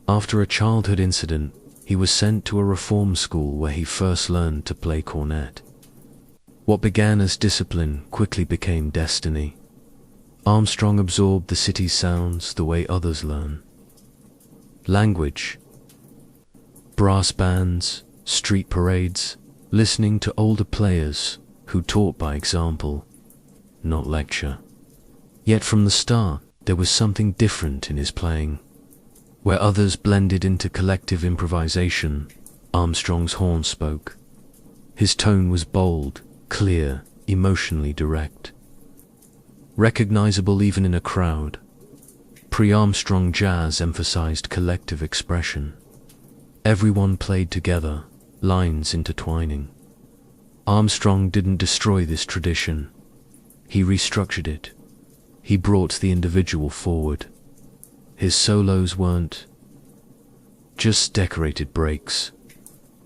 Speaker 1: After a childhood incident, he was sent to a reform school where he first learned to play cornet. What began as discipline quickly became destiny. Armstrong absorbed the city's sounds the way others learn. Language, brass bands, street parades, listening to older players who taught by example, not lecture. Yet from the start, there was something different in his playing. Where others blended into collective improvisation, Armstrong's horn spoke. His tone was bold, clear, emotionally direct. Recognizable even in a crowd, pre-Armstrong jazz emphasized collective expression. Everyone played together, lines intertwining. Armstrong didn't destroy this tradition. He restructured it. He brought the individual forward. His solos weren't just decorated breaks.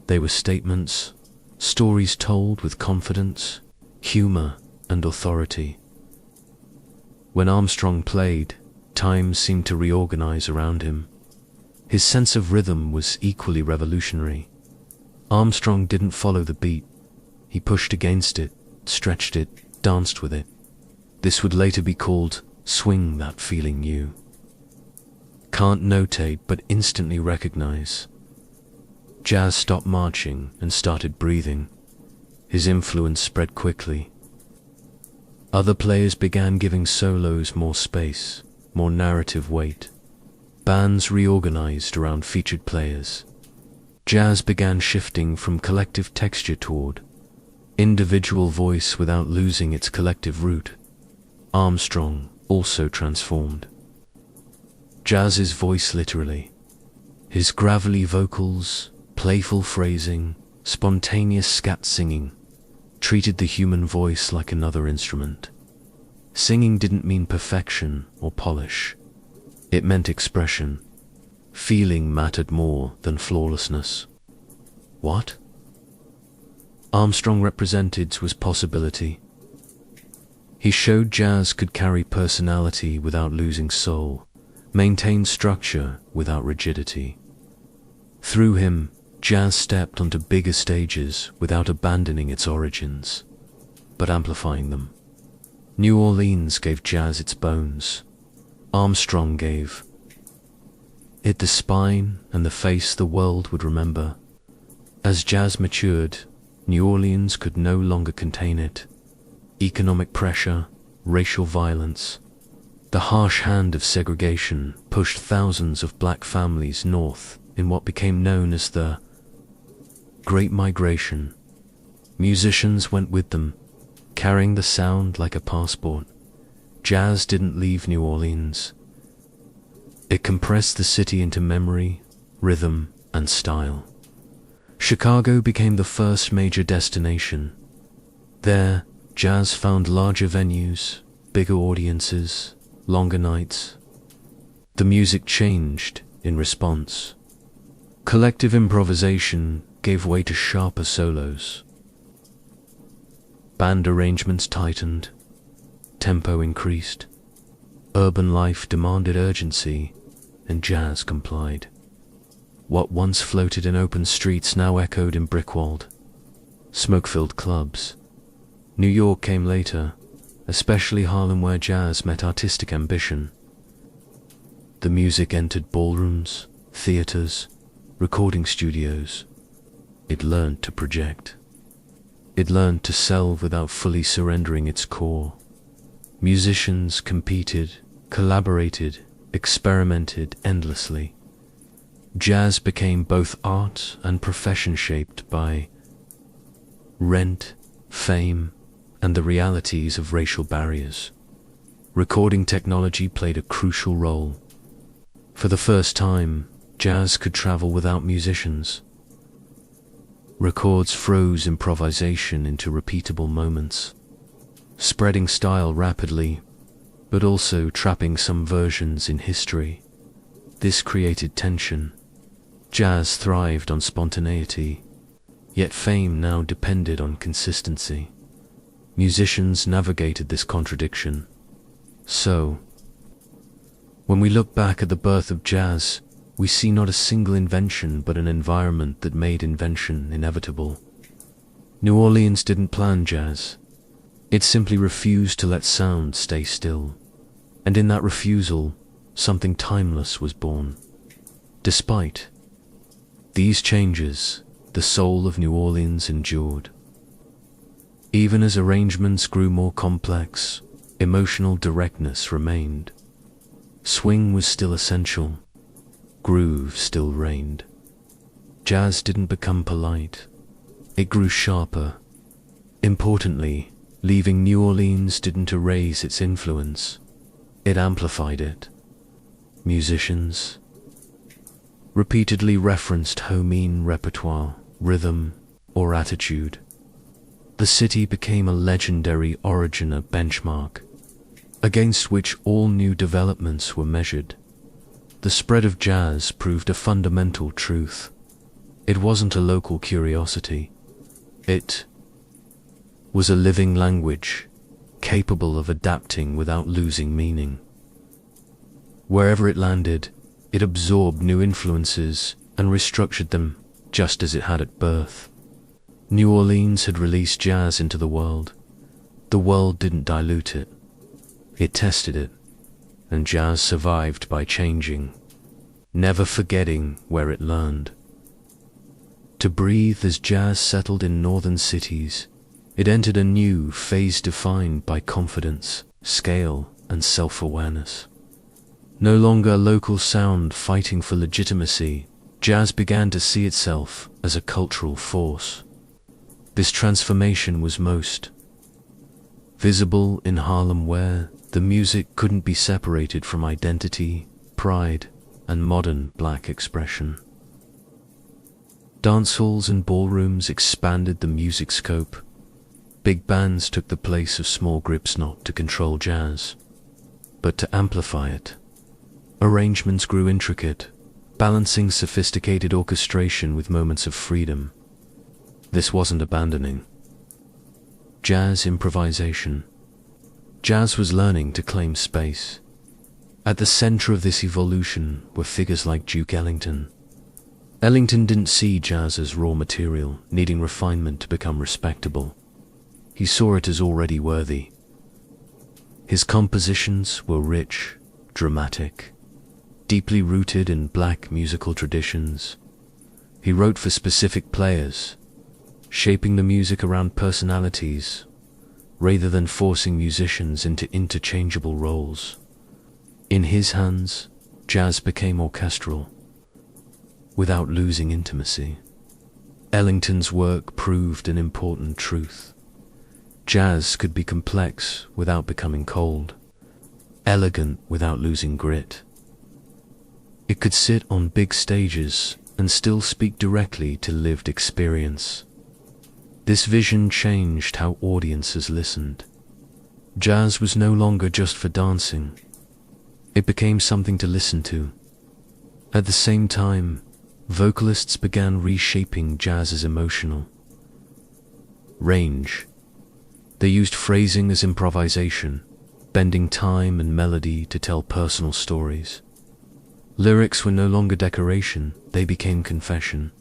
Speaker 1: They were statements, stories told with confidence, humor, and authority. When Armstrong played, time seemed to reorganize around him. His sense of rhythm was equally revolutionary. Armstrong didn't follow the beat. He pushed against it, stretched it, danced with it. This would later be called swing that feeling new. Can't notate but instantly recognize. Jazz stopped marching and started breathing. His influence spread quickly. Other players began giving solos more space, more narrative weight. Bands reorganized around featured players. Jazz began shifting from collective texture toward individual voice without losing its collective root. Armstrong also transformed jazz's voice literally. His gravelly vocals, playful phrasing, spontaneous scat singing treated the human voice like another instrument. Singing didn't mean perfection or polish. It meant expression. Feeling mattered more than flawlessness. What Armstrong represented was possibility. He showed jazz could carry personality without losing soul, maintain structure without rigidity. Through him, jazz stepped onto bigger stages without abandoning its origins, but amplifying them. New Orleans gave jazz its bones. Armstrong gave it the spine and the face the world would remember. As jazz matured, New Orleans could no longer contain it. Economic pressure, racial violence, the harsh hand of segregation pushed thousands of black families north in what became known as the Great Migration. Musicians went with them, carrying the sound like a passport. Jazz didn't leave New Orleans. It compressed the city into memory, rhythm, and style. Chicago became the first major destination. There, jazz found larger venues, bigger audiences, longer nights. The music changed in response. Collective improvisation gave way to sharper solos. Band arrangements tightened. Tempo increased. Urban life demanded urgency, and jazz complied. What once floated in open streets now echoed in brick-walled, smoke-filled clubs. New York came later, especially Harlem, where jazz met artistic ambition. The music entered ballrooms, theaters, recording studios. It learned to project. It learned to sell without fully surrendering its core. Musicians competed, collaborated, experimented endlessly. Jazz became both art and profession, shaped by rent, fame, and the realities of racial barriers. Recording technology played a crucial role. For the first time, jazz could travel without musicians. Records froze improvisation into repeatable moments, spreading style rapidly, but also trapping some versions in history. This created tension. Jazz thrived on spontaneity, yet fame now depended on consistency. Musicians navigated this contradiction. So, when we look back at the birth of jazz, we see not a single invention but an environment that made invention inevitable. New Orleans didn't plan jazz. It simply refused to let sound stay still. And in that refusal, something timeless was born. Despite these changes, the soul of New Orleans endured. Even as arrangements grew more complex, emotional directness remained. Swing was still essential. Groove still reigned. Jazz didn't become polite. It grew sharper. Importantly, leaving New Orleans didn't erase its influence. It amplified it. Musicians repeatedly referenced homine repertoire, rhythm, or attitude. The city became a legendary originer benchmark, against which all new developments were measured. The spread of jazz proved a fundamental truth. It wasn't a local curiosity. It was a living language, capable of adapting without losing meaning. Wherever it landed, it absorbed new influences and restructured them just as it had at birth. New Orleans had released jazz into the world. The world didn't dilute it. It tested it, and jazz survived by changing, never forgetting where it learned. To breathe as jazz settled in northern cities, it entered a new phase defined by confidence, scale, and self-awareness. No longer a local sound fighting for legitimacy, jazz began to see itself as a cultural force. This transformation was most visible in Harlem, where the music couldn't be separated from identity, pride, and modern black expression. Dance halls and ballrooms expanded the music scope. Big bands took the place of small groups, not to control jazz, but to amplify it. Arrangements grew intricate, balancing sophisticated orchestration with moments of freedom. This wasn't abandoning jazz improvisation. Jazz was learning to claim space. At the center of this evolution were figures like Duke Ellington. Ellington didn't see jazz as raw material, needing refinement to become respectable. He saw it as already worthy. His compositions were rich, dramatic, deeply rooted in black musical traditions. He wrote for specific players, shaping the music around personalities, rather than forcing musicians into interchangeable roles. In his hands, jazz became orchestral, without losing intimacy. Ellington's work proved an important truth. Jazz could be complex without becoming cold, elegant without losing grit. It could sit on big stages and still speak directly to lived experience. This vision changed how audiences listened. Jazz was no longer just for dancing. It became something to listen to. At the same time, vocalists began reshaping jazz's emotional range. They used phrasing as improvisation, bending time and melody to tell personal stories. Lyrics were no longer decoration, they became confession.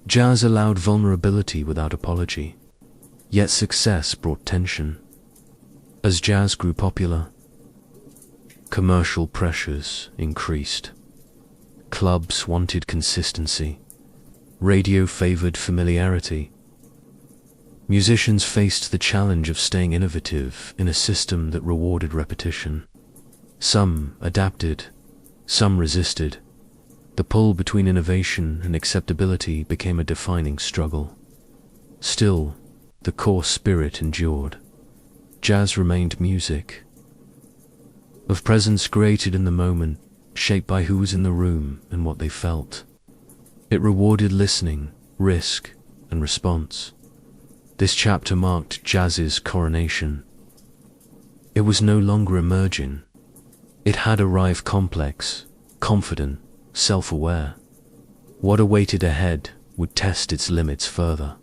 Speaker 1: Jazz allowed vulnerability without apology, yet success brought tension. As jazz grew popular, commercial pressures increased. Clubs wanted consistency. Radio favored familiarity. Musicians faced the challenge of staying innovative in a system that rewarded repetition. Some adapted, some resisted. The pull between innovation and acceptability became a defining struggle. Still, the core spirit endured. Jazz remained music, of presence created in the moment, shaped by who was in the room and what they felt. It rewarded listening, risk, and response. This chapter marked jazz's coronation. It was no longer emerging. It had arrived complex, confident, self-aware. What awaited ahead would test its limits further.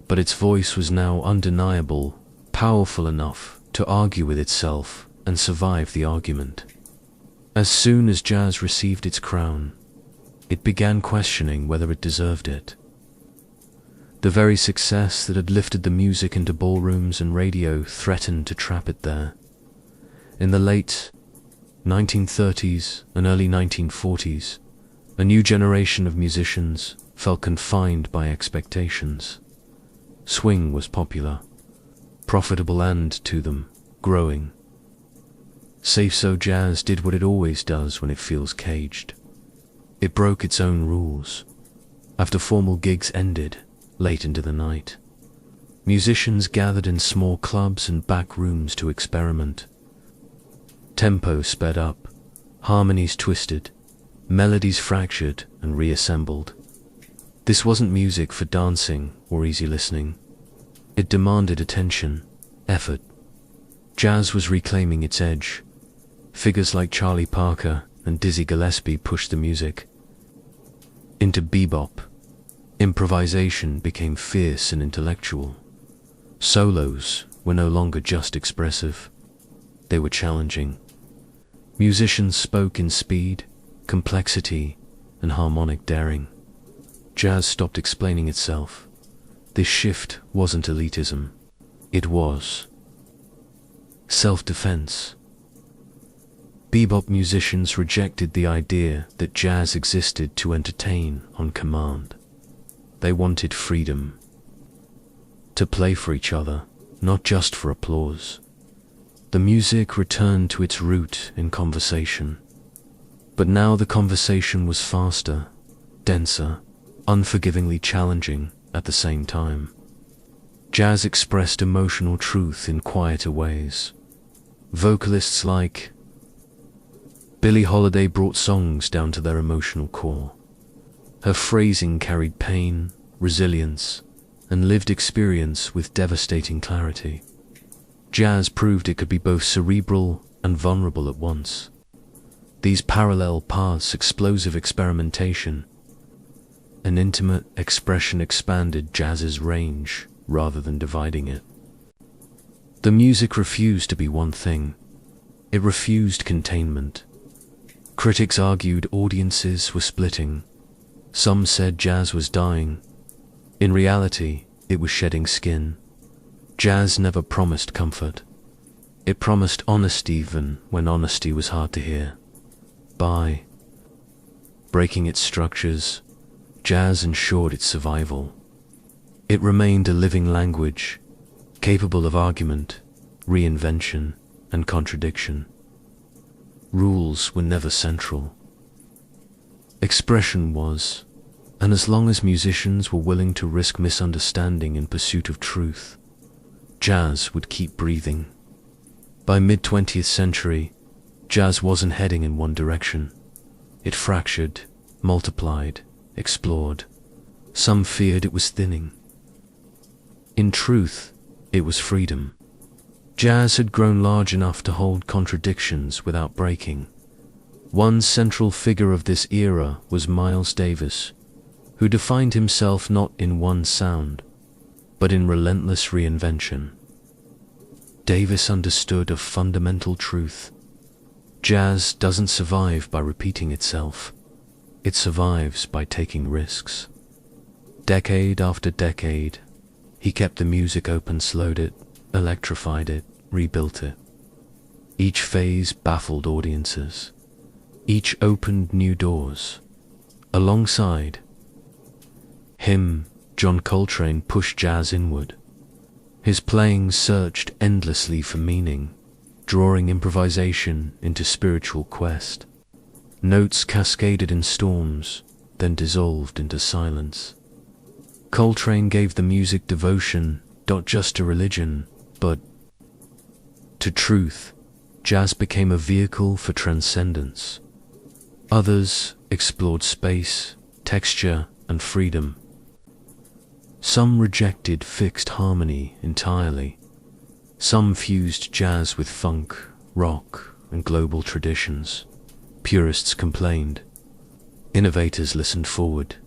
Speaker 1: But its voice was now undeniable, powerful enough to argue with itself and survive the argument. As soon as jazz received its crown, it began questioning whether it deserved it. The very success that had lifted the music into ballrooms and radio threatened to trap it there. In the late 1930s and early 1940s, a new generation of musicians felt confined by expectations. Swing was popular, profitable and, to them, growing. So jazz did what it always does when it feels caged. It broke its own rules. After formal gigs ended, late into the night, musicians gathered in small clubs and back rooms to experiment. Tempo sped up, harmonies twisted, melodies fractured and reassembled. This wasn't music for dancing or easy listening. It demanded attention, effort. Jazz was reclaiming its edge. Figures like Charlie Parker and Dizzy Gillespie pushed the music into bebop. Improvisation became fierce and intellectual. Solos were no longer just expressive. They were challenging. Musicians spoke in speed, complexity, and harmonic daring. Jazz stopped explaining itself. This shift wasn't elitism. It was self-defense. Bebop musicians rejected the idea that jazz existed to entertain on command. They wanted freedom. To play for each other, not just for applause. The music returned to its root in conversation. But now the conversation was faster, denser, unforgivingly challenging at the same time. Jazz expressed emotional truth in quieter ways. Vocalists like Billie Holiday brought songs down to their emotional core. Her phrasing carried pain, resilience, and lived experience with devastating clarity. Jazz proved it could be both cerebral and vulnerable at once. These parallel paths, explosive experimentation, and intimate expression expanded jazz's range rather than dividing it. The music refused to be one thing. It refused containment. Critics argued audiences were splitting. Some said jazz was dying. In reality, it was shedding skin. Jazz never promised comfort. It promised honesty even when honesty was hard to hear. By breaking its structures, jazz ensured its survival. It remained a living language, capable of argument, reinvention, and contradiction. Rules were never central. Expression was, and as long as musicians were willing to risk misunderstanding in pursuit of truth, jazz would keep breathing. By mid-20th century, jazz wasn't heading in one direction. It fractured, multiplied, explored. Some feared it was thinning. In truth, it was freedom. Jazz had grown large enough to hold contradictions without breaking. One central figure of this era was Miles Davis, who defined himself not in one sound, but in relentless reinvention. Davis understood a fundamental truth. Jazz doesn't survive by repeating itself. It survives by taking risks. Decade after decade, he kept the music open, slowed it, electrified it, rebuilt it. Each phase baffled audiences. Each opened new doors. Alongside him, John Coltrane pushed jazz inward. His playing searched endlessly for meaning, drawing improvisation into spiritual quest. Notes cascaded in storms, then dissolved into silence. Coltrane gave the music devotion, not just to religion, but to truth. Jazz became a vehicle for transcendence. Others explored space, texture, and freedom. Some rejected fixed harmony entirely. Some fused jazz with funk, rock, and global traditions. Purists complained. Innovators listened forward.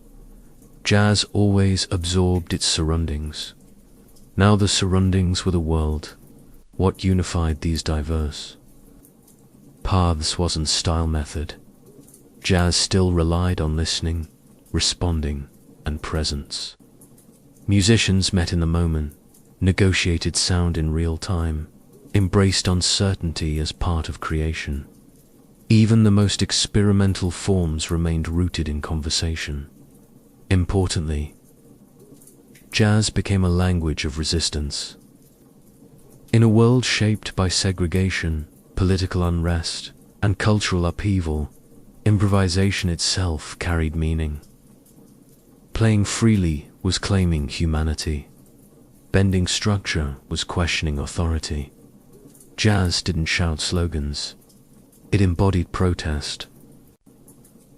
Speaker 1: Jazz always absorbed its surroundings. Now the surroundings were the world. What unified these diverse paths wasn't style method. jazz still relied on listening, responding, and presence. Musicians met in the moment, negotiated sound in real time, embraced uncertainty as part of creation. Even the most experimental forms remained rooted in conversation. Importantly, jazz became a language of resistance. In a world shaped by segregation, political unrest, and cultural upheaval, improvisation itself carried meaning. Playing freely was claiming humanity. Bending structure was questioning authority. Jazz didn't shout slogans. It embodied protest.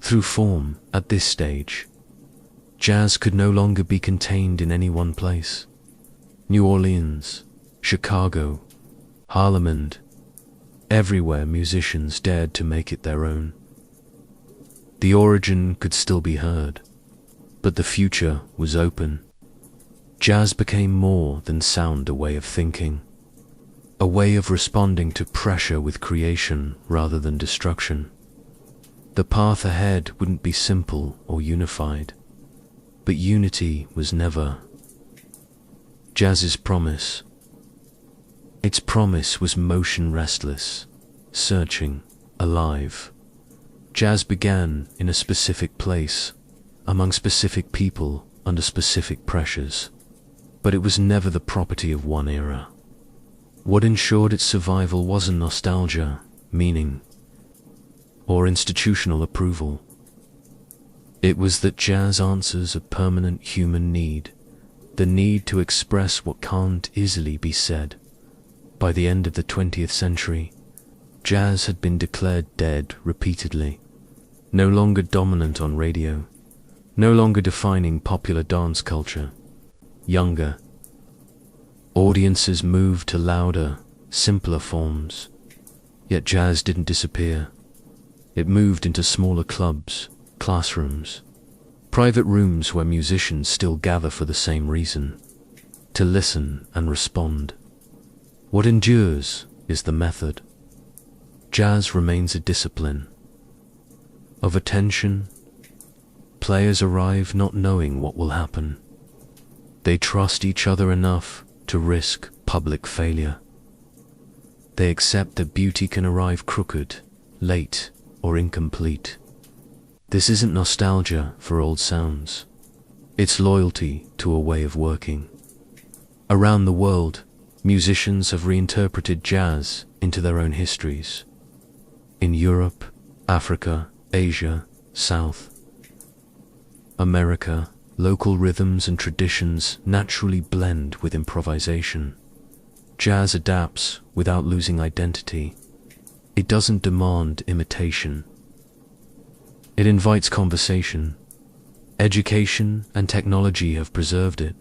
Speaker 1: Through form, at this stage, jazz could no longer be contained in any one place. New Orleans, Chicago, Harlem, and everywhere musicians dared to make it their own. The origin could still be heard, but the future was open. Jazz became more than sound, a way of thinking, a way of responding to pressure with creation rather than destruction. The path ahead wouldn't be simple or unified, but unity was never jazz's promise. Its promise was motion, restless, searching, alive. Jazz began in a specific place, among specific people, under specific pressures, but it was never the property of one era. What ensured its survival wasn't nostalgia, meaning, or institutional approval. It was that jazz answers a permanent human need, the need to express what can't easily be said. By the end of the 20th century, jazz had been declared dead repeatedly, no longer dominant on radio, no longer defining popular dance culture. Younger audiences moved to louder, simpler forms. Yet jazz didn't disappear. It moved into smaller clubs, classrooms, private rooms where musicians still gather for the same reason: to listen and respond. What endures is the method. Jazz remains a discipline of attention. Players arrive not knowing what will happen. They trust each other enough to risk public failure. They accept that beauty can arrive crooked, late, or incomplete. This isn't nostalgia for old sounds. It's loyalty to a way of working. Around the world, musicians have reinterpreted jazz into their own histories. In Europe, Africa, Asia, South America, local rhythms and traditions naturally blend with improvisation. Jazz adapts without losing identity. It doesn't demand imitation. It invites conversation. Education and technology have preserved it,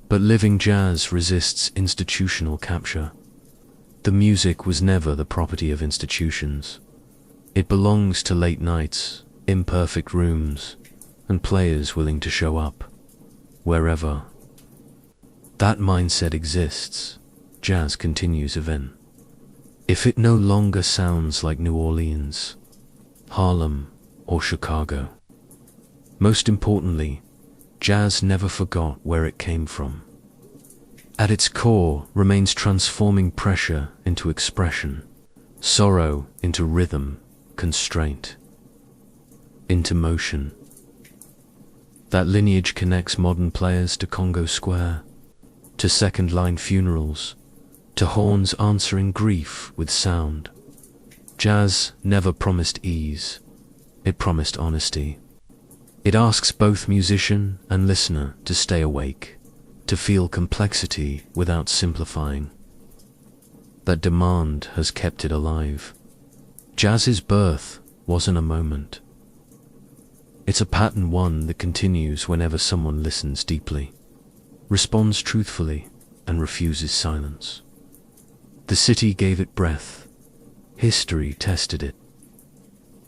Speaker 1: but living jazz resists institutional capture. The music was never the property of institutions. It belongs to late nights, imperfect rooms, and players willing to show up, wherever. That mindset exists, jazz continues even. If it no longer sounds like New Orleans, Harlem, or Chicago. Most importantly, jazz never forgot where it came from. At its core remains transforming pressure into expression, sorrow into rhythm, constraint into motion. That lineage connects modern players to Congo Square, to second-line funerals, to horns answering grief with sound. Jazz never promised ease. It promised honesty. It asks both musician and listener to stay awake, to feel complexity without simplifying. That demand has kept it alive. Jazz's birth wasn't a moment. It's a pattern, one that continues whenever someone listens deeply, responds truthfully, and refuses silence. The city gave it breath. History tested it.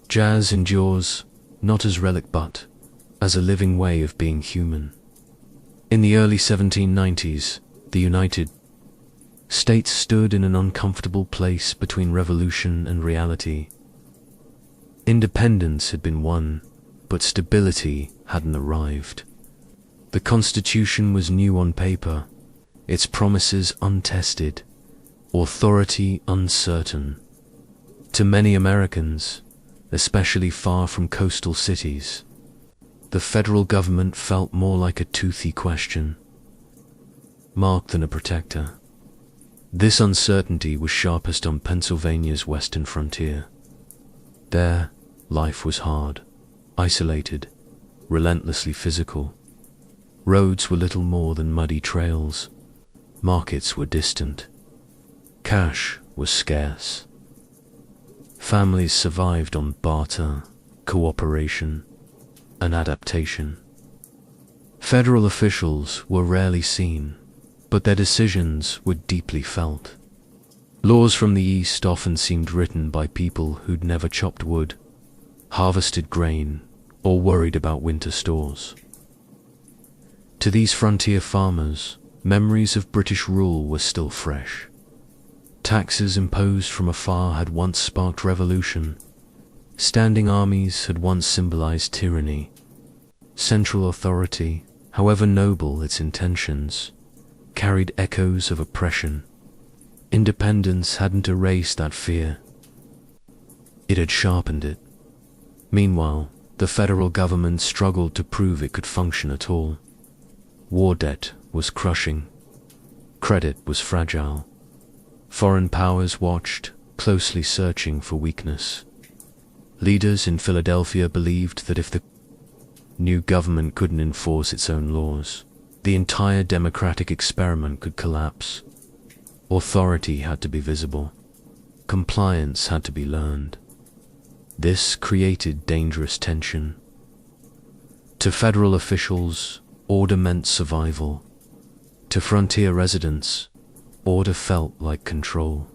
Speaker 1: Jazz endures, not as relic but as a living way of being human. In the early 1790s, the United States stood in an uncomfortable place between revolution and reality. Independence had been won, but stability hadn't arrived. The Constitution was new on paper, its promises untested, authority uncertain. To many Americans, especially far from coastal cities, the federal government felt more like a toothy question mark than a protector. This uncertainty was sharpest on Pennsylvania's western frontier. There, life was hard, isolated, relentlessly physical. Roads were little more than muddy trails. Markets were distant. Cash was scarce. Families survived on barter, cooperation, and adaptation. Federal officials were rarely seen, but their decisions were deeply felt. Laws from the East often seemed written by people who'd never chopped wood, harvested grain, or worried about winter stores. To these frontier farmers, memories of British rule were still fresh. Taxes imposed from afar had once sparked revolution. Standing armies had once symbolized tyranny. Central authority, however noble its intentions, carried echoes of oppression. Independence hadn't erased that fear. It had sharpened it. Meanwhile, the federal government struggled to prove it could function at all. War debt was crushing. Credit was fragile. Foreign powers watched, closely searching for weakness. Leaders in Philadelphia believed that if the new government couldn't enforce its own laws, the entire democratic experiment could collapse. Authority had to be visible. Compliance had to be learned. This created dangerous tension. To federal officials, order meant survival. To frontier residents, order felt like control.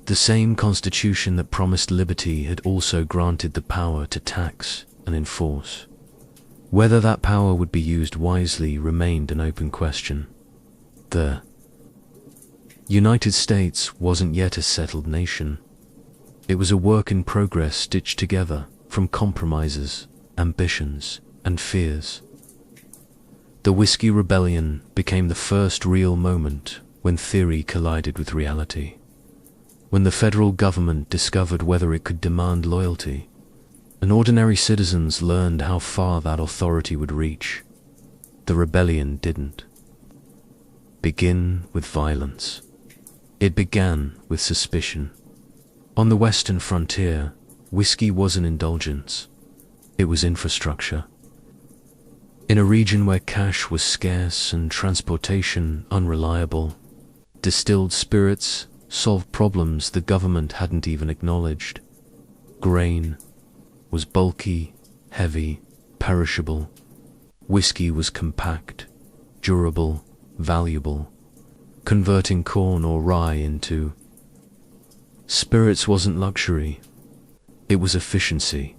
Speaker 1: The same constitution that promised liberty had also granted the power to tax and enforce. Whether that power would be used wisely remained an open question. The United States wasn't yet a settled nation. It was a work in progress stitched together from compromises, ambitions, and fears. The Whiskey Rebellion became the first real moment when theory collided with reality. When the federal government discovered whether it could demand loyalty, and ordinary citizens learned how far that authority would reach. The rebellion didn't begin with violence. It began with suspicion. On the western frontier, whiskey was an indulgence. It was infrastructure. In a region where cash was scarce and transportation unreliable, distilled spirits solved problems the government hadn't even acknowledged. Grain was bulky, heavy, perishable. Whiskey was compact, durable, valuable, converting corn or rye into. Spirits wasn't luxury, it was efficiency.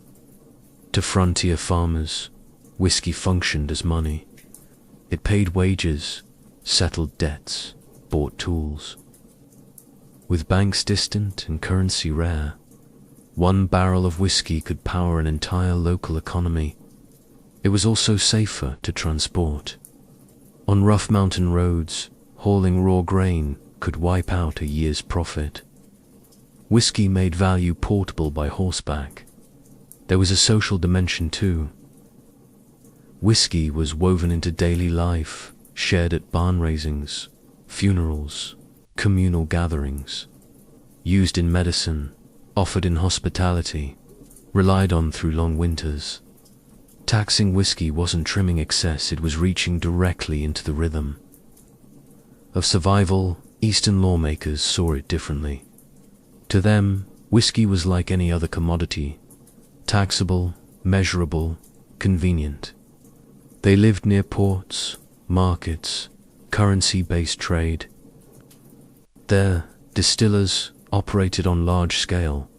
Speaker 1: To frontier farmers, whiskey functioned as money. It paid wages, settled debts, bought tools. With banks distant and currency rare, one barrel of whiskey could power an entire local economy. It was also safer to transport. On rough mountain roads, hauling raw grain could wipe out a year's profit. Whiskey made value portable by horseback. There was a social dimension too. Whiskey was woven into daily life, shared at barn raisings, funerals, communal gatherings, used in medicine, offered in hospitality, relied on through long winters. Taxing whiskey wasn't trimming excess, it was reaching directly into the rhythm of survival. Eastern lawmakers saw it differently. To them, whiskey was like any other commodity, taxable, measurable, convenient. They lived near ports, markets, currency-based trade. Their distillers operated on large scale,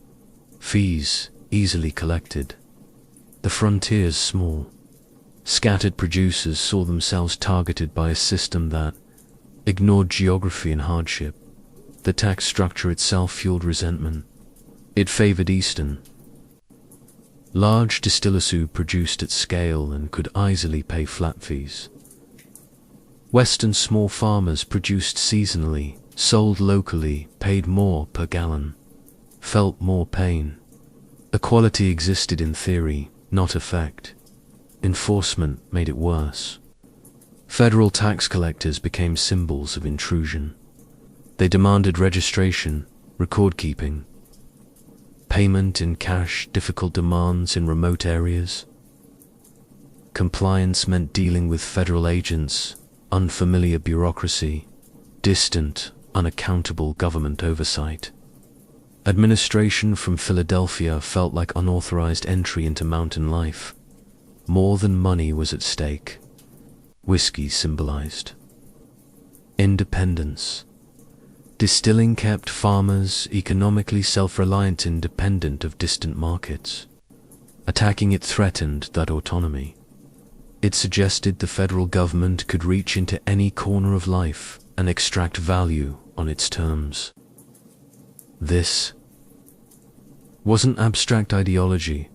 Speaker 1: fees easily collected. The frontiers small. Scattered producers saw themselves targeted by a system that ignored geography and hardship. The tax structure itself fueled resentment. It favored Eastern Large distillers who produced at scale and could easily pay flat fees. Western small farmers produced seasonally, sold locally, paid more per gallon, felt more pain. Equality existed in theory, not effect. Enforcement made it worse. Federal tax collectors became symbols of intrusion. They demanded registration, record-keeping, payment in cash, difficult demands in remote areas. Compliance meant dealing with federal agents, unfamiliar bureaucracy, distant, unaccountable government oversight. Administration from Philadelphia felt like unauthorized entry into mountain life. More than money was at stake. Whiskey symbolized independence. Distilling kept farmers economically self-reliant, independent of distant markets. Attacking it threatened that autonomy. It suggested the federal government could reach into any corner of life and extract value on its terms. This wasn't abstract ideology.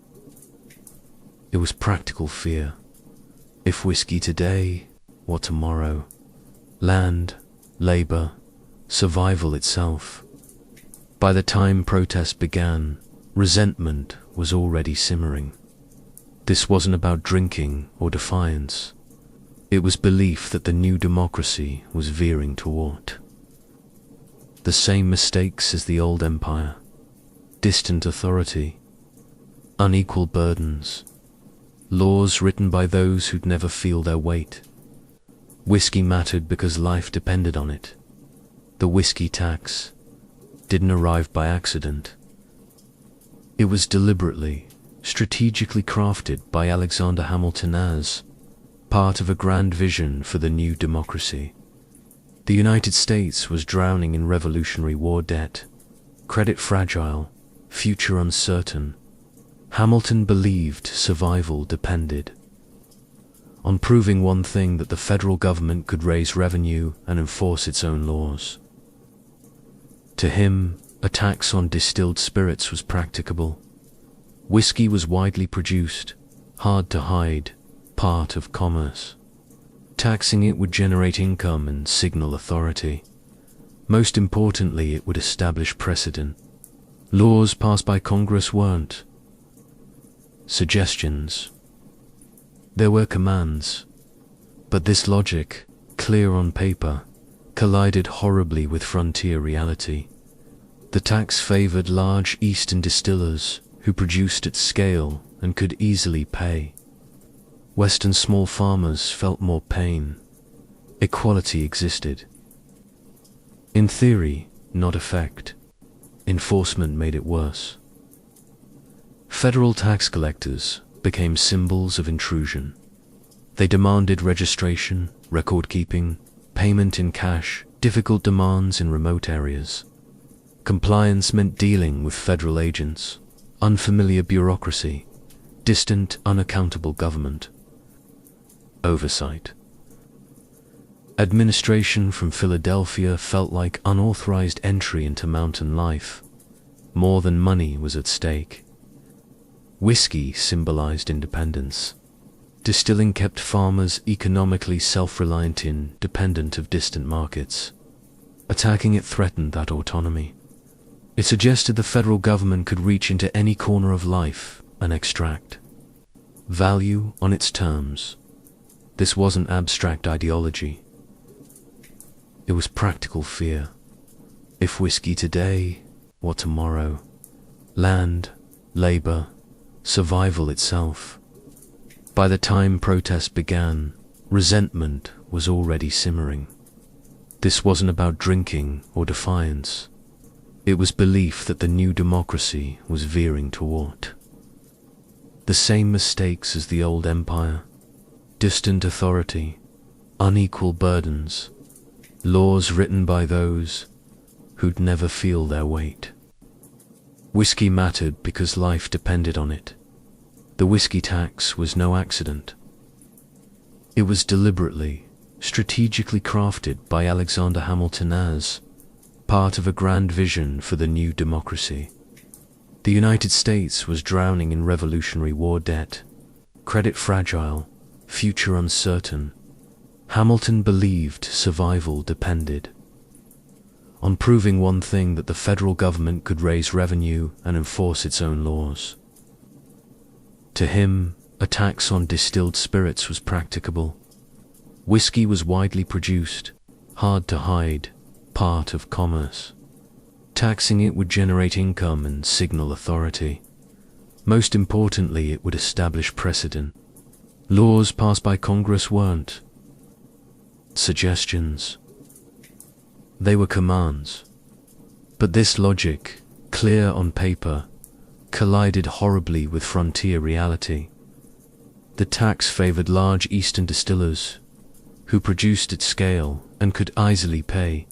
Speaker 1: It was practical fear. If whiskey today, what tomorrow? Land, labor, survival itself. By the time protests began, resentment was already simmering. This wasn't about drinking or defiance. It was belief that the new democracy was veering toward the same mistakes as the old empire. Distant authority, unequal burdens, laws written by those who'd never feel their weight. Whiskey mattered because life depended on it. The whiskey tax didn't arrive by accident. It was deliberately, strategically crafted by Alexander Hamilton as part of a grand vision for the new democracy. The United States was drowning in Revolutionary War debt, credit fragile, future uncertain. Hamilton believed survival depended on proving one thing, that the federal government could raise revenue and enforce its own laws. To him, a tax on distilled spirits was practicable. Whiskey was widely produced, hard to hide, part of commerce. Taxing it would generate income and signal authority. Most importantly, it would establish precedent. Laws passed by Congress weren't suggestions. There were commands. But this logic, clear on paper, collided horribly with frontier reality. The tax favored large eastern distillers who produced at scale and could easily pay. Western small farmers felt more pain. Equality existed. In theory, not effect. Enforcement made it worse. Federal tax collectors became symbols of intrusion. They demanded registration, record-keeping, payment in cash, difficult demands in remote areas. Compliance meant dealing with federal agents, unfamiliar bureaucracy, distant, unaccountable government. Oversight. Administration from Philadelphia felt like unauthorized entry into mountain life. More than money was at stake. Whiskey symbolized independence. Distilling kept farmers economically self-reliant, independent of distant markets. Attacking it threatened that autonomy. It suggested the federal government could reach into any corner of life and extract value on its terms. This wasn't abstract ideology. It was practical fear. If whiskey today, what tomorrow? Land, labor, survival itself. By the time protests began, resentment was already simmering. This wasn't about drinking or defiance. It was belief that the new democracy was veering toward the same mistakes as the old empire. Distant authority, unequal burdens, laws written by those who'd never feel their weight. Whiskey mattered because life depended on it. The whiskey tax was no accident. It was deliberately, strategically crafted by Alexander Hamilton as part of a grand vision for the new democracy. The United States was drowning in Revolutionary War debt, credit fragile, future uncertain. Hamilton believed survival depended on proving one thing, that the federal government could raise revenue and enforce its own laws. To him, a tax on distilled spirits was practicable. Whiskey was widely produced, hard to hide, part of commerce. Taxing it would generate income and signal authority. Most importantly, it would establish precedent. Laws passed by Congress weren't suggestions. They were commands. But this logic, clear on paper, collided horribly with frontier reality. The tax favored large eastern distillers, who produced at scale and could easily pay.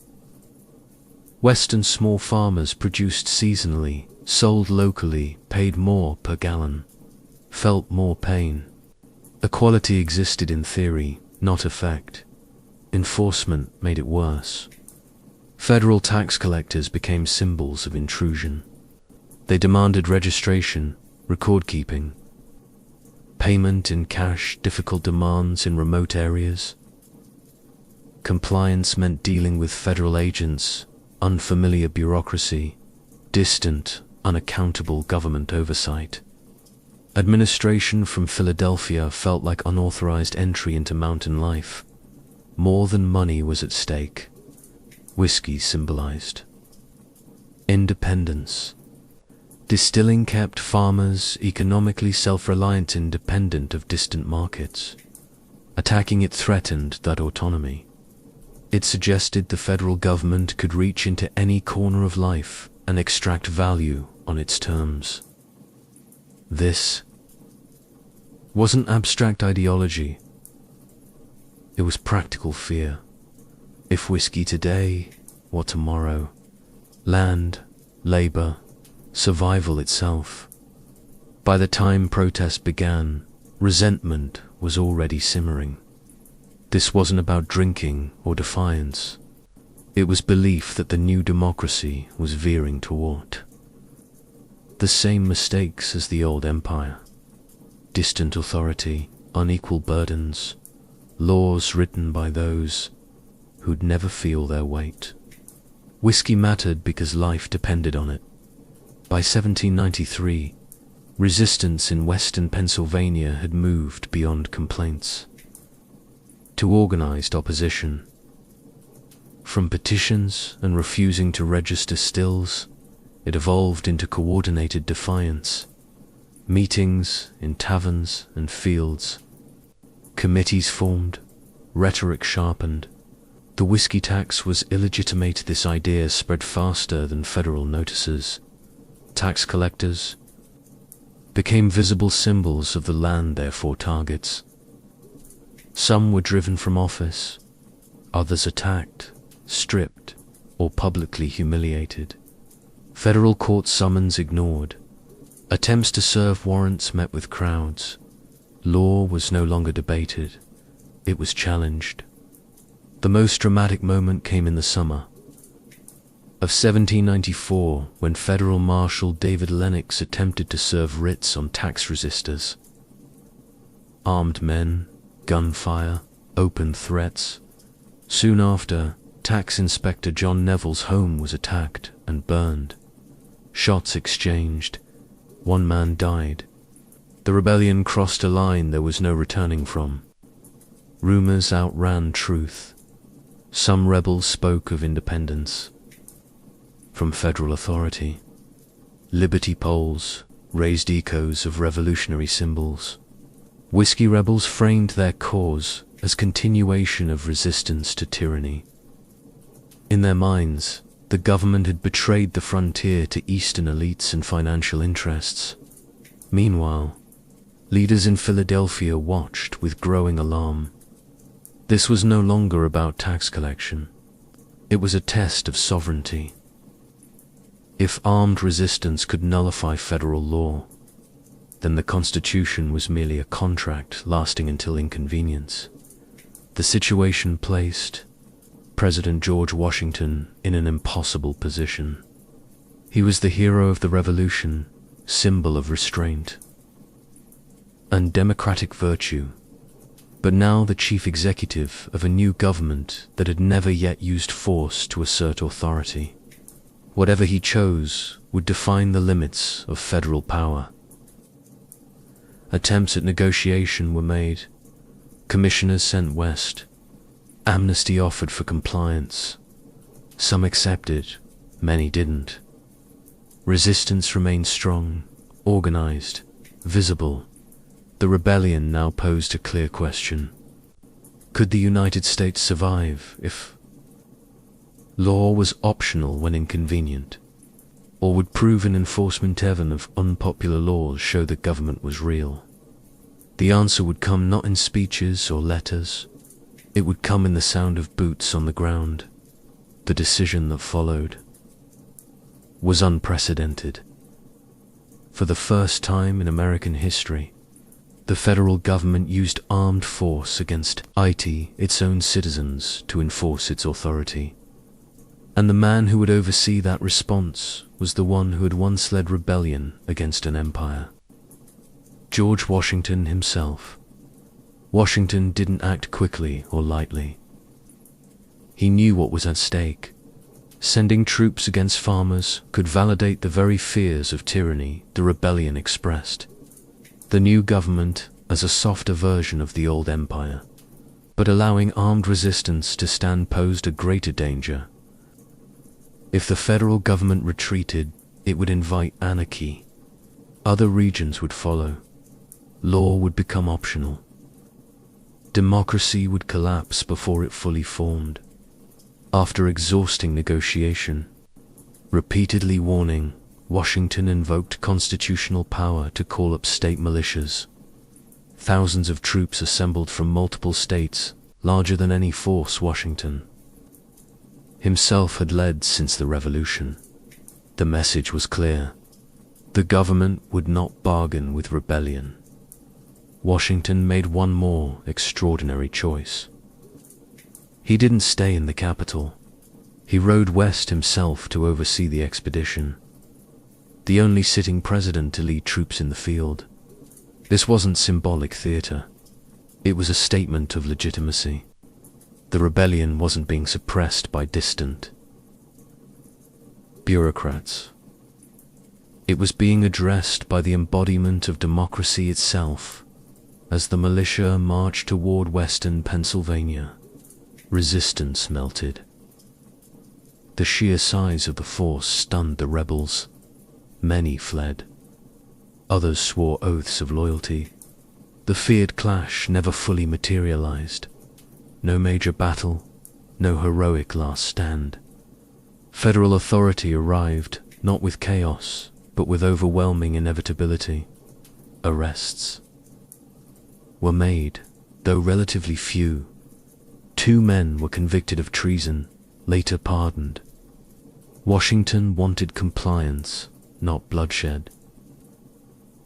Speaker 1: Western small farmers produced seasonally, sold locally, paid more per gallon, felt more pain. Equality existed in theory, not effect. Enforcement made it worse. Federal tax collectors became symbols of intrusion. They demanded registration, record-keeping, payment in cash, difficult demands in remote areas. Compliance meant dealing with federal agents, unfamiliar bureaucracy, distant, unaccountable government oversight. Administration from Philadelphia felt like unauthorized entry into mountain life. More than money was at stake. Whiskey symbolized independence. Distilling kept farmers economically self-reliant, independent of distant markets. Attacking it threatened that autonomy. It suggested the federal government could reach into any corner of life and extract value on its terms. This wasn't abstract ideology. It was practical fear. If whiskey today, what tomorrow? Land, labor, survival itself. By the time protests began, resentment was already simmering. This wasn't about drinking or defiance. It was belief that the new democracy was veering toward the same mistakes as the old empire. Distant authority, unequal burdens, laws written by those who'd never feel their weight. Whiskey mattered because life depended on it. By 1793, resistance in western Pennsylvania had moved beyond complaints to organized opposition. From petitions and refusing to register stills, it evolved into coordinated defiance. Meetings in taverns and fields. Committees formed, rhetoric sharpened. The whiskey tax was illegitimate. This idea spread faster than federal notices. Tax collectors became visible symbols of the land, therefore targets. Some were driven from office, others attacked, stripped, or publicly humiliated. Federal court summons ignored. Attempts to serve warrants met with crowds. Law was no longer debated, it was challenged. The most dramatic moment came in the summer of 1794, when Federal Marshal David Lennox attempted to serve writs on tax resistors. Armed men, gunfire, open threats. Soon after, Tax Inspector John Neville's home was attacked and burned. Shots exchanged. One man died. The rebellion crossed a line there was no returning from. Rumors outran truth. Some rebels spoke of independence from federal authority. Liberty poles raised echoes of revolutionary symbols. Whiskey rebels framed their cause as continuation of resistance to tyranny. In their minds, the government had betrayed the frontier to Eastern elites and financial interests. Meanwhile, leaders in Philadelphia watched with growing alarm. This was no longer about tax collection. It was a test of sovereignty. If armed resistance could nullify federal law, then the Constitution was merely a contract lasting until inconvenience. The situation placed President George Washington in an impossible position. He was the hero of the Revolution, symbol of restraint and democratic virtue, but now the chief executive of a new government that had never yet used force to assert authority. Whatever he chose would define the limits of federal power. Attempts at negotiation were made, commissioners sent west, amnesty offered for compliance. Some accepted, many didn't. Resistance remained strong, organized, visible. The rebellion now posed a clear question. Could the United States survive if law was optional when inconvenient? Or would proven enforcement even of unpopular laws show that government was real? The answer would come not in speeches or letters. It would come in the sound of boots on the ground. The decision that followed was unprecedented. For the first time in American history, the federal government used armed force against its own citizens to enforce its authority. And the man who would oversee that response was the one who had once led rebellion against an empire. George Washington himself. Washington didn't act quickly or lightly. He knew what was at stake. Sending troops against farmers could validate the very fears of tyranny the rebellion expressed. The new government as a softer version of the old empire, but allowing armed resistance to stand posed a greater danger. If the federal government retreated, it would invite anarchy. Other regions would follow. Law would become optional. Democracy would collapse before it fully formed. After exhausting negotiation, repeatedly warning, Washington invoked constitutional power to call up state militias. Thousands of troops assembled from multiple states, larger than any force Washington himself had led since the Revolution. The message was clear. The government would not bargain with rebellion. Washington made one more extraordinary choice. He didn't stay in the capital. He rode west himself to oversee the expedition. The only sitting president to lead troops in the field. This wasn't symbolic theater. It was a statement of legitimacy. The rebellion wasn't being suppressed by distant bureaucrats. It was being addressed by the embodiment of democracy itself. As the militia marched toward western Pennsylvania, resistance melted. The sheer size of the force stunned the rebels. Many fled. Others swore oaths of loyalty. The feared clash never fully materialized. No major battle, no heroic last stand. Federal authority arrived, not with chaos, but with overwhelming inevitability. Arrests were made, though relatively few. 2 men were convicted of treason, later pardoned. Washington wanted compliance, not bloodshed.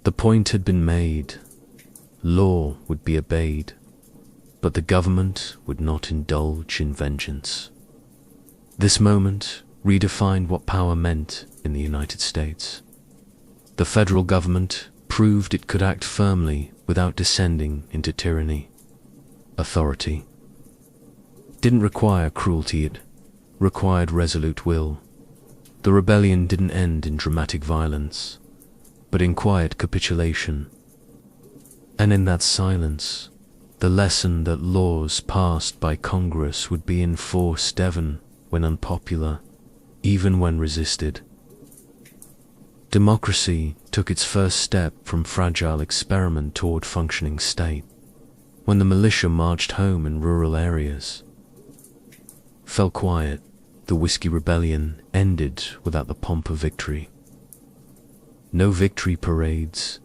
Speaker 1: The point had been made. Law would be obeyed, but the government would not indulge in vengeance. This moment redefined what power meant in the United States. The federal government proved it could act firmly without descending into tyranny. Authority didn't require cruelty, it required resolute will. The rebellion didn't end in dramatic violence, but in quiet capitulation. And in that silence, the lesson that laws passed by Congress would be enforced even when unpopular, even when resisted. Democracy took its first step from fragile experiment toward functioning state, when the militia marched home in rural areas. Fell quiet, the Whiskey Rebellion ended without the pomp of victory. No victory parades,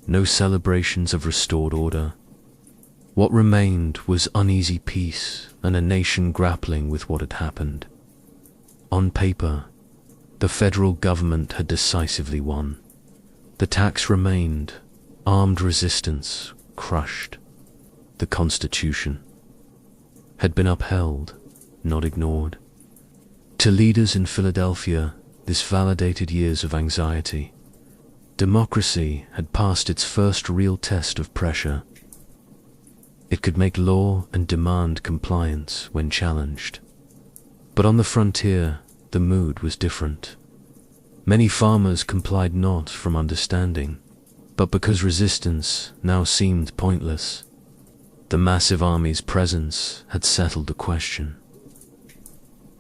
Speaker 1: no celebrations of restored order. What remained was uneasy peace and a nation grappling with what had happened. On paper, the federal government had decisively won. The tax remained, armed resistance crushed. The Constitution had been upheld, not ignored. To leaders in Philadelphia, this validated years of anxiety. Democracy had passed its first real test of pressure. It could make law and demand compliance when challenged. But on the frontier, the mood was different. Many farmers complied not from understanding, but because resistance now seemed pointless. The massive army's presence had settled the question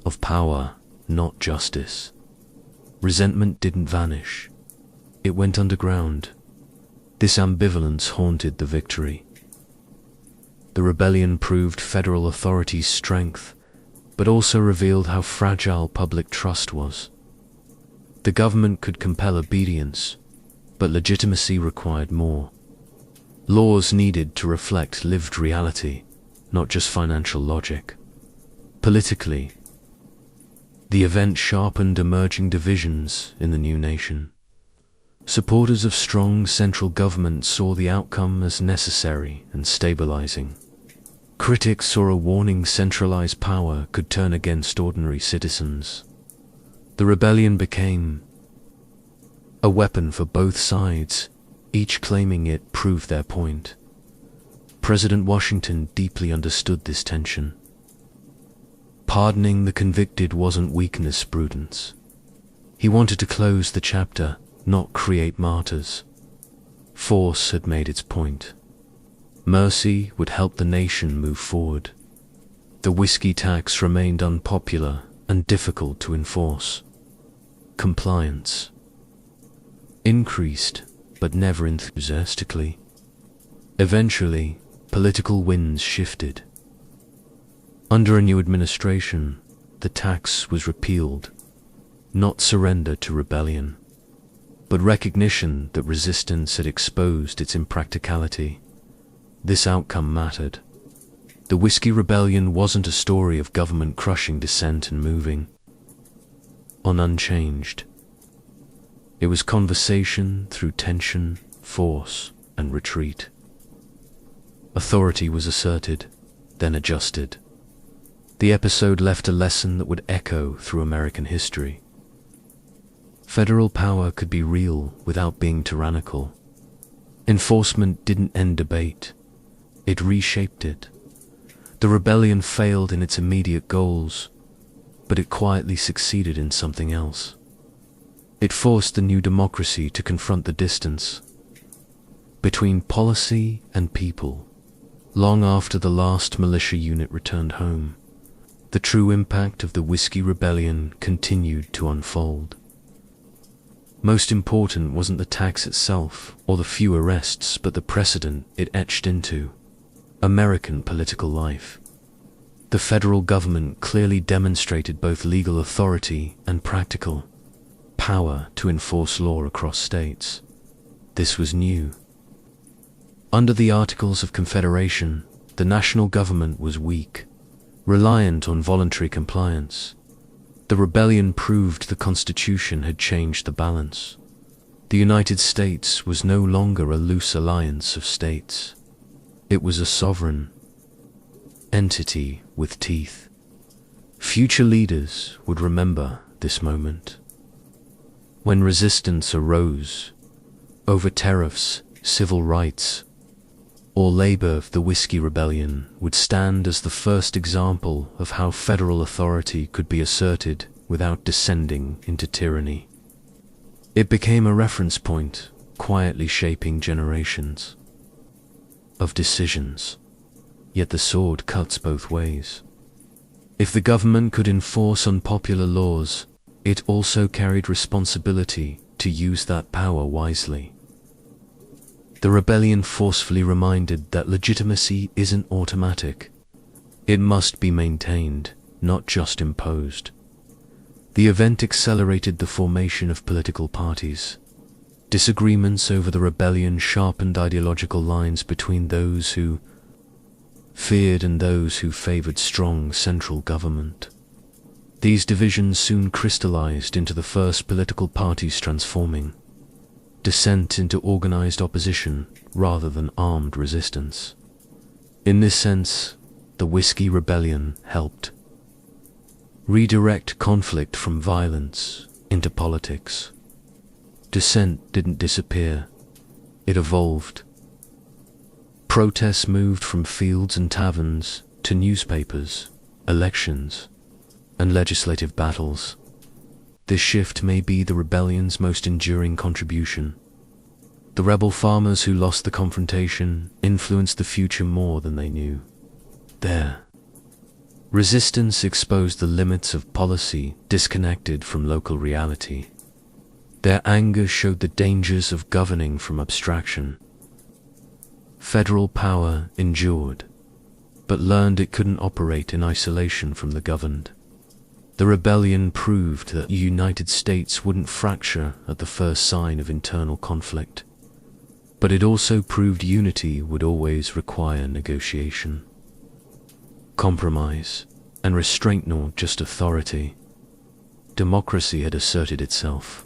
Speaker 1: of power, not justice. Resentment didn't vanish. It went underground. This ambivalence haunted the victory. The rebellion proved federal authority's strength, but also revealed how fragile public trust was. The government could compel obedience, but legitimacy required more. Laws needed to reflect lived reality, not just financial logic. Politically, the event sharpened emerging divisions in the new nation. Supporters of strong central government saw the outcome as necessary and stabilizing. Critics saw a warning centralized power could turn against ordinary citizens. The rebellion became a weapon for both sides, each claiming it proved their point. President Washington deeply understood this tension. Pardoning the convicted wasn't weakness, prudence. He wanted to close the chapter, not create martyrs. Force had made its point. Mercy would help the nation move forward. The whiskey tax remained unpopular and difficult to enforce. Compliance increased, but never enthusiastically. Eventually, political winds shifted. Under a new administration, the tax was repealed, not surrender to rebellion, but recognition that resistance had exposed its impracticality. This outcome mattered. The Whiskey Rebellion wasn't a story of government crushing dissent and moving on unchanged. It was conversation through tension, force, and retreat. Authority was asserted, then adjusted. The episode left a lesson that would echo through American history. Federal power could be real without being tyrannical. Enforcement didn't end debate. It reshaped it. The rebellion failed in its immediate goals, but it quietly succeeded in something else. It forced the new democracy to confront the distance between policy and people. Long after the last militia unit returned home, the true impact of the Whiskey Rebellion continued to unfold. Most important wasn't the tax itself or the few arrests, but the precedent it etched into American political life. The federal government clearly demonstrated both legal authority and practical power to enforce law across states. This was new. Under the Articles of Confederation, the national government was weak, reliant on voluntary compliance. The rebellion proved the Constitution had changed the balance. The United States was no longer a loose alliance of states. It was a sovereign entity with teeth. Future leaders would remember this moment. When resistance arose over tariffs, civil rights, or labor, the Whiskey Rebellion would stand as the first example of how federal authority could be asserted without descending into tyranny. It became a reference point, quietly shaping generations of decisions. Yet the sword cuts both ways. If the government could enforce unpopular laws, it also carried responsibility to use that power wisely. The rebellion forcefully reminded that legitimacy isn't automatic. It must be maintained, not just imposed. The event accelerated the formation of political parties. Disagreements over the rebellion sharpened ideological lines between those who feared and those who favored strong central government. These divisions soon crystallized into the first political parties transforming dissent into organized opposition rather than armed resistance. In this sense, the Whiskey Rebellion helped redirect conflict from violence into politics. Dissent didn't disappear, it evolved. Protests moved from fields and taverns to newspapers, elections, and legislative battles. This shift may be the rebellion's most enduring contribution. The rebel farmers who lost the confrontation influenced the future more than they knew. Their resistance exposed the limits of policy disconnected from local reality. Their anger showed the dangers of governing from abstraction. Federal power endured, but learned it couldn't operate in isolation from the governed. The rebellion proved that the United States wouldn't fracture at the first sign of internal conflict, but it also proved unity would always require negotiation, compromise, and restraint, not just authority. Democracy had asserted itself.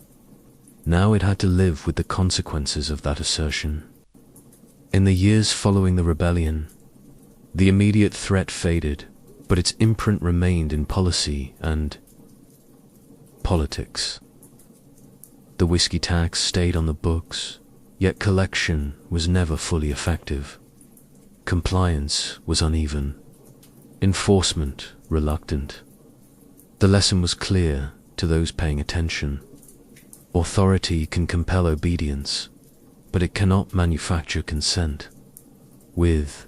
Speaker 1: Now it had to live with the consequences of that assertion. In the years following the rebellion, the immediate threat faded, but its imprint remained in policy and politics. The whiskey tax stayed on the books, yet collection was never fully effective. Compliance was uneven, enforcement reluctant. The lesson was clear to those paying attention. Authority can compel obedience, but it cannot manufacture consent. With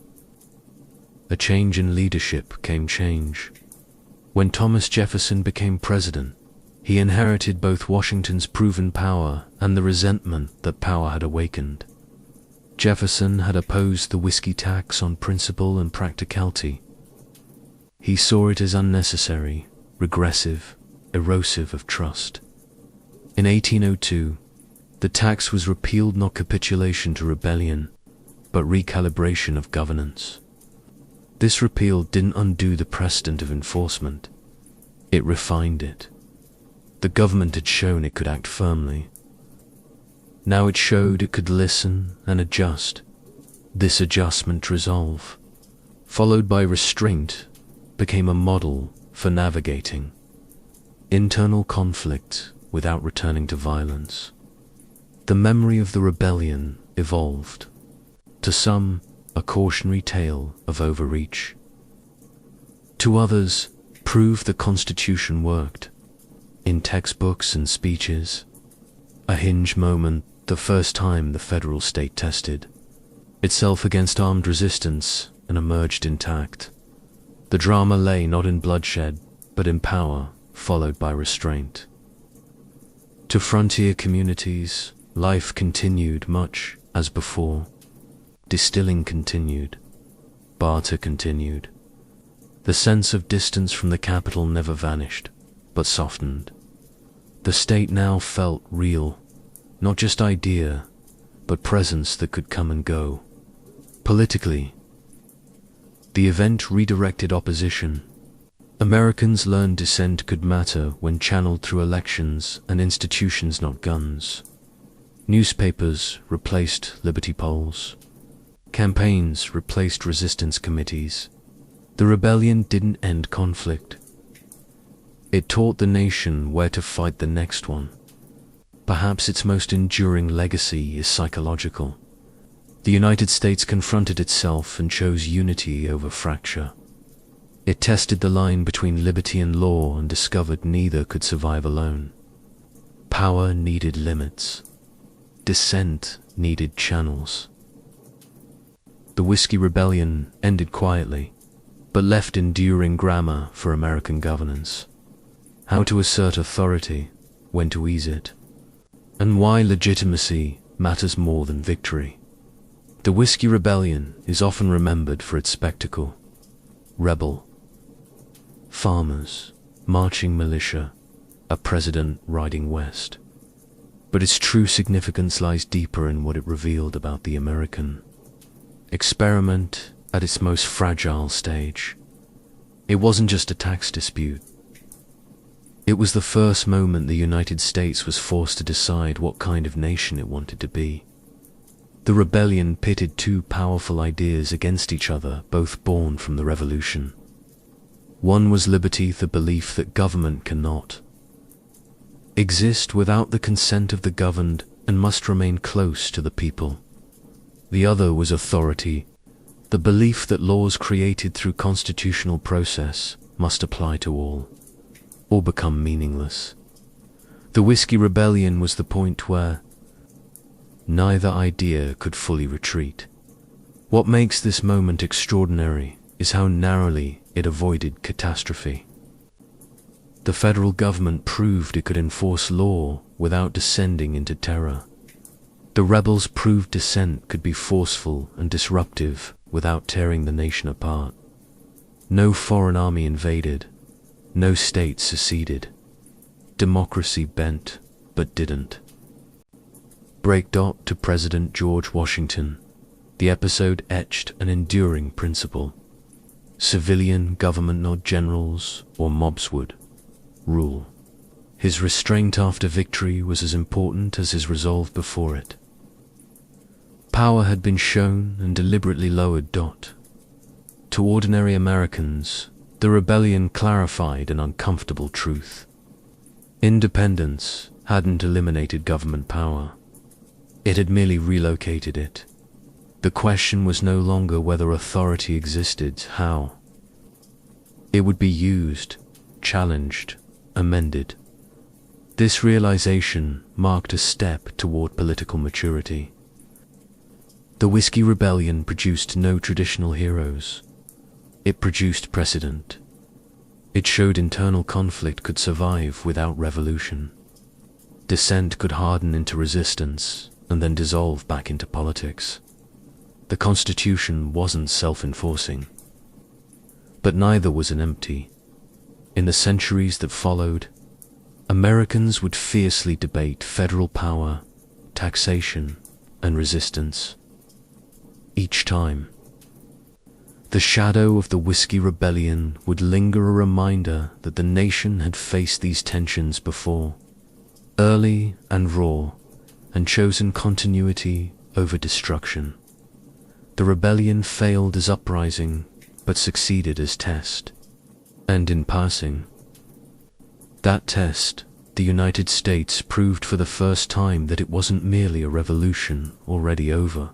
Speaker 1: a change in leadership came change. When Thomas Jefferson became president, he inherited both Washington's proven power and the resentment that power had awakened. Jefferson had opposed the whiskey tax on principle and practicality. He saw it as unnecessary, regressive, erosive of trust. In 1802, the tax was repealed, not capitulation to rebellion, but recalibration of governance. This repeal didn't undo the precedent of enforcement. It refined it. The government had shown it could act firmly. Now it showed it could listen and adjust. This adjustment resolve, followed by restraint, became a model for navigating internal conflict without returning to violence. The memory of the rebellion evolved. To some, a cautionary tale of overreach. To others, proved the Constitution worked. In textbooks and speeches, a hinge moment, the first time the federal state tested itself against armed resistance and emerged intact. The drama lay not in bloodshed, but in power, followed by restraint. To frontier communities, life continued much as before. Distilling continued. Barter continued. The sense of distance from the capital never vanished, but softened. The state now felt real, not just idea, but presence that could come and go. Politically, the event redirected opposition. Americans learned dissent could matter when channeled through elections and institutions, not guns. Newspapers replaced liberty poles. Campaigns replaced resistance committees. The rebellion didn't end conflict. It taught the nation where to fight the next one. Perhaps its most enduring legacy is psychological. The United States confronted itself and chose unity over fracture. It tested the line between liberty and law and discovered neither could survive alone. Power needed limits. Dissent needed channels. The Whiskey Rebellion ended quietly, but left enduring grammar for American governance. How to assert authority, when to ease it, and why legitimacy matters more than victory. The Whiskey Rebellion is often remembered for its spectacle. Rebel, farmers, marching militia, a president riding west. But its true significance lies deeper in what it revealed about the American experiment at its most fragile stage. It wasn't just a tax dispute. It was the first moment the United States was forced to decide what kind of nation it wanted to be. The rebellion pitted two powerful ideas against each other, both born from the Revolution. One was liberty, the belief that government cannot exist without the consent of the governed, and must remain close to the people. The other was authority, the belief that laws created through constitutional process must apply to all, or become meaningless. The Whiskey Rebellion was the point where neither idea could fully retreat. What makes this moment extraordinary is how narrowly it avoided catastrophe. The federal government proved it could enforce law without descending into terror. The rebels proved dissent could be forceful and disruptive without tearing the nation apart. No foreign army invaded, no state seceded. Democracy bent, but didn't. Break dot to President George Washington. The episode etched an enduring principle. Civilian government, not generals or mobs, would rule. His restraint after victory was as important as his resolve before it. Power had been shown and deliberately lowered. To ordinary Americans, the rebellion clarified an uncomfortable truth. Independence hadn't eliminated government power. It had merely relocated it. The question was no longer whether authority existed, how. It would be used, challenged, amended. This realization marked a step toward political maturity. The Whiskey Rebellion produced no traditional heroes. It produced precedent. It showed internal conflict could survive without revolution. Dissent could harden into resistance and then dissolve back into politics. The Constitution wasn't self-enforcing. But neither was it empty. In the centuries that followed, Americans would fiercely debate federal power, taxation, and resistance. Each time, the shadow of the Whiskey Rebellion would linger, a reminder that the nation had faced these tensions before, early and raw, and chosen continuity over destruction. The rebellion failed as uprising, but succeeded as test. And in passing that test, the United States proved for the first time that it wasn't merely a revolution already over.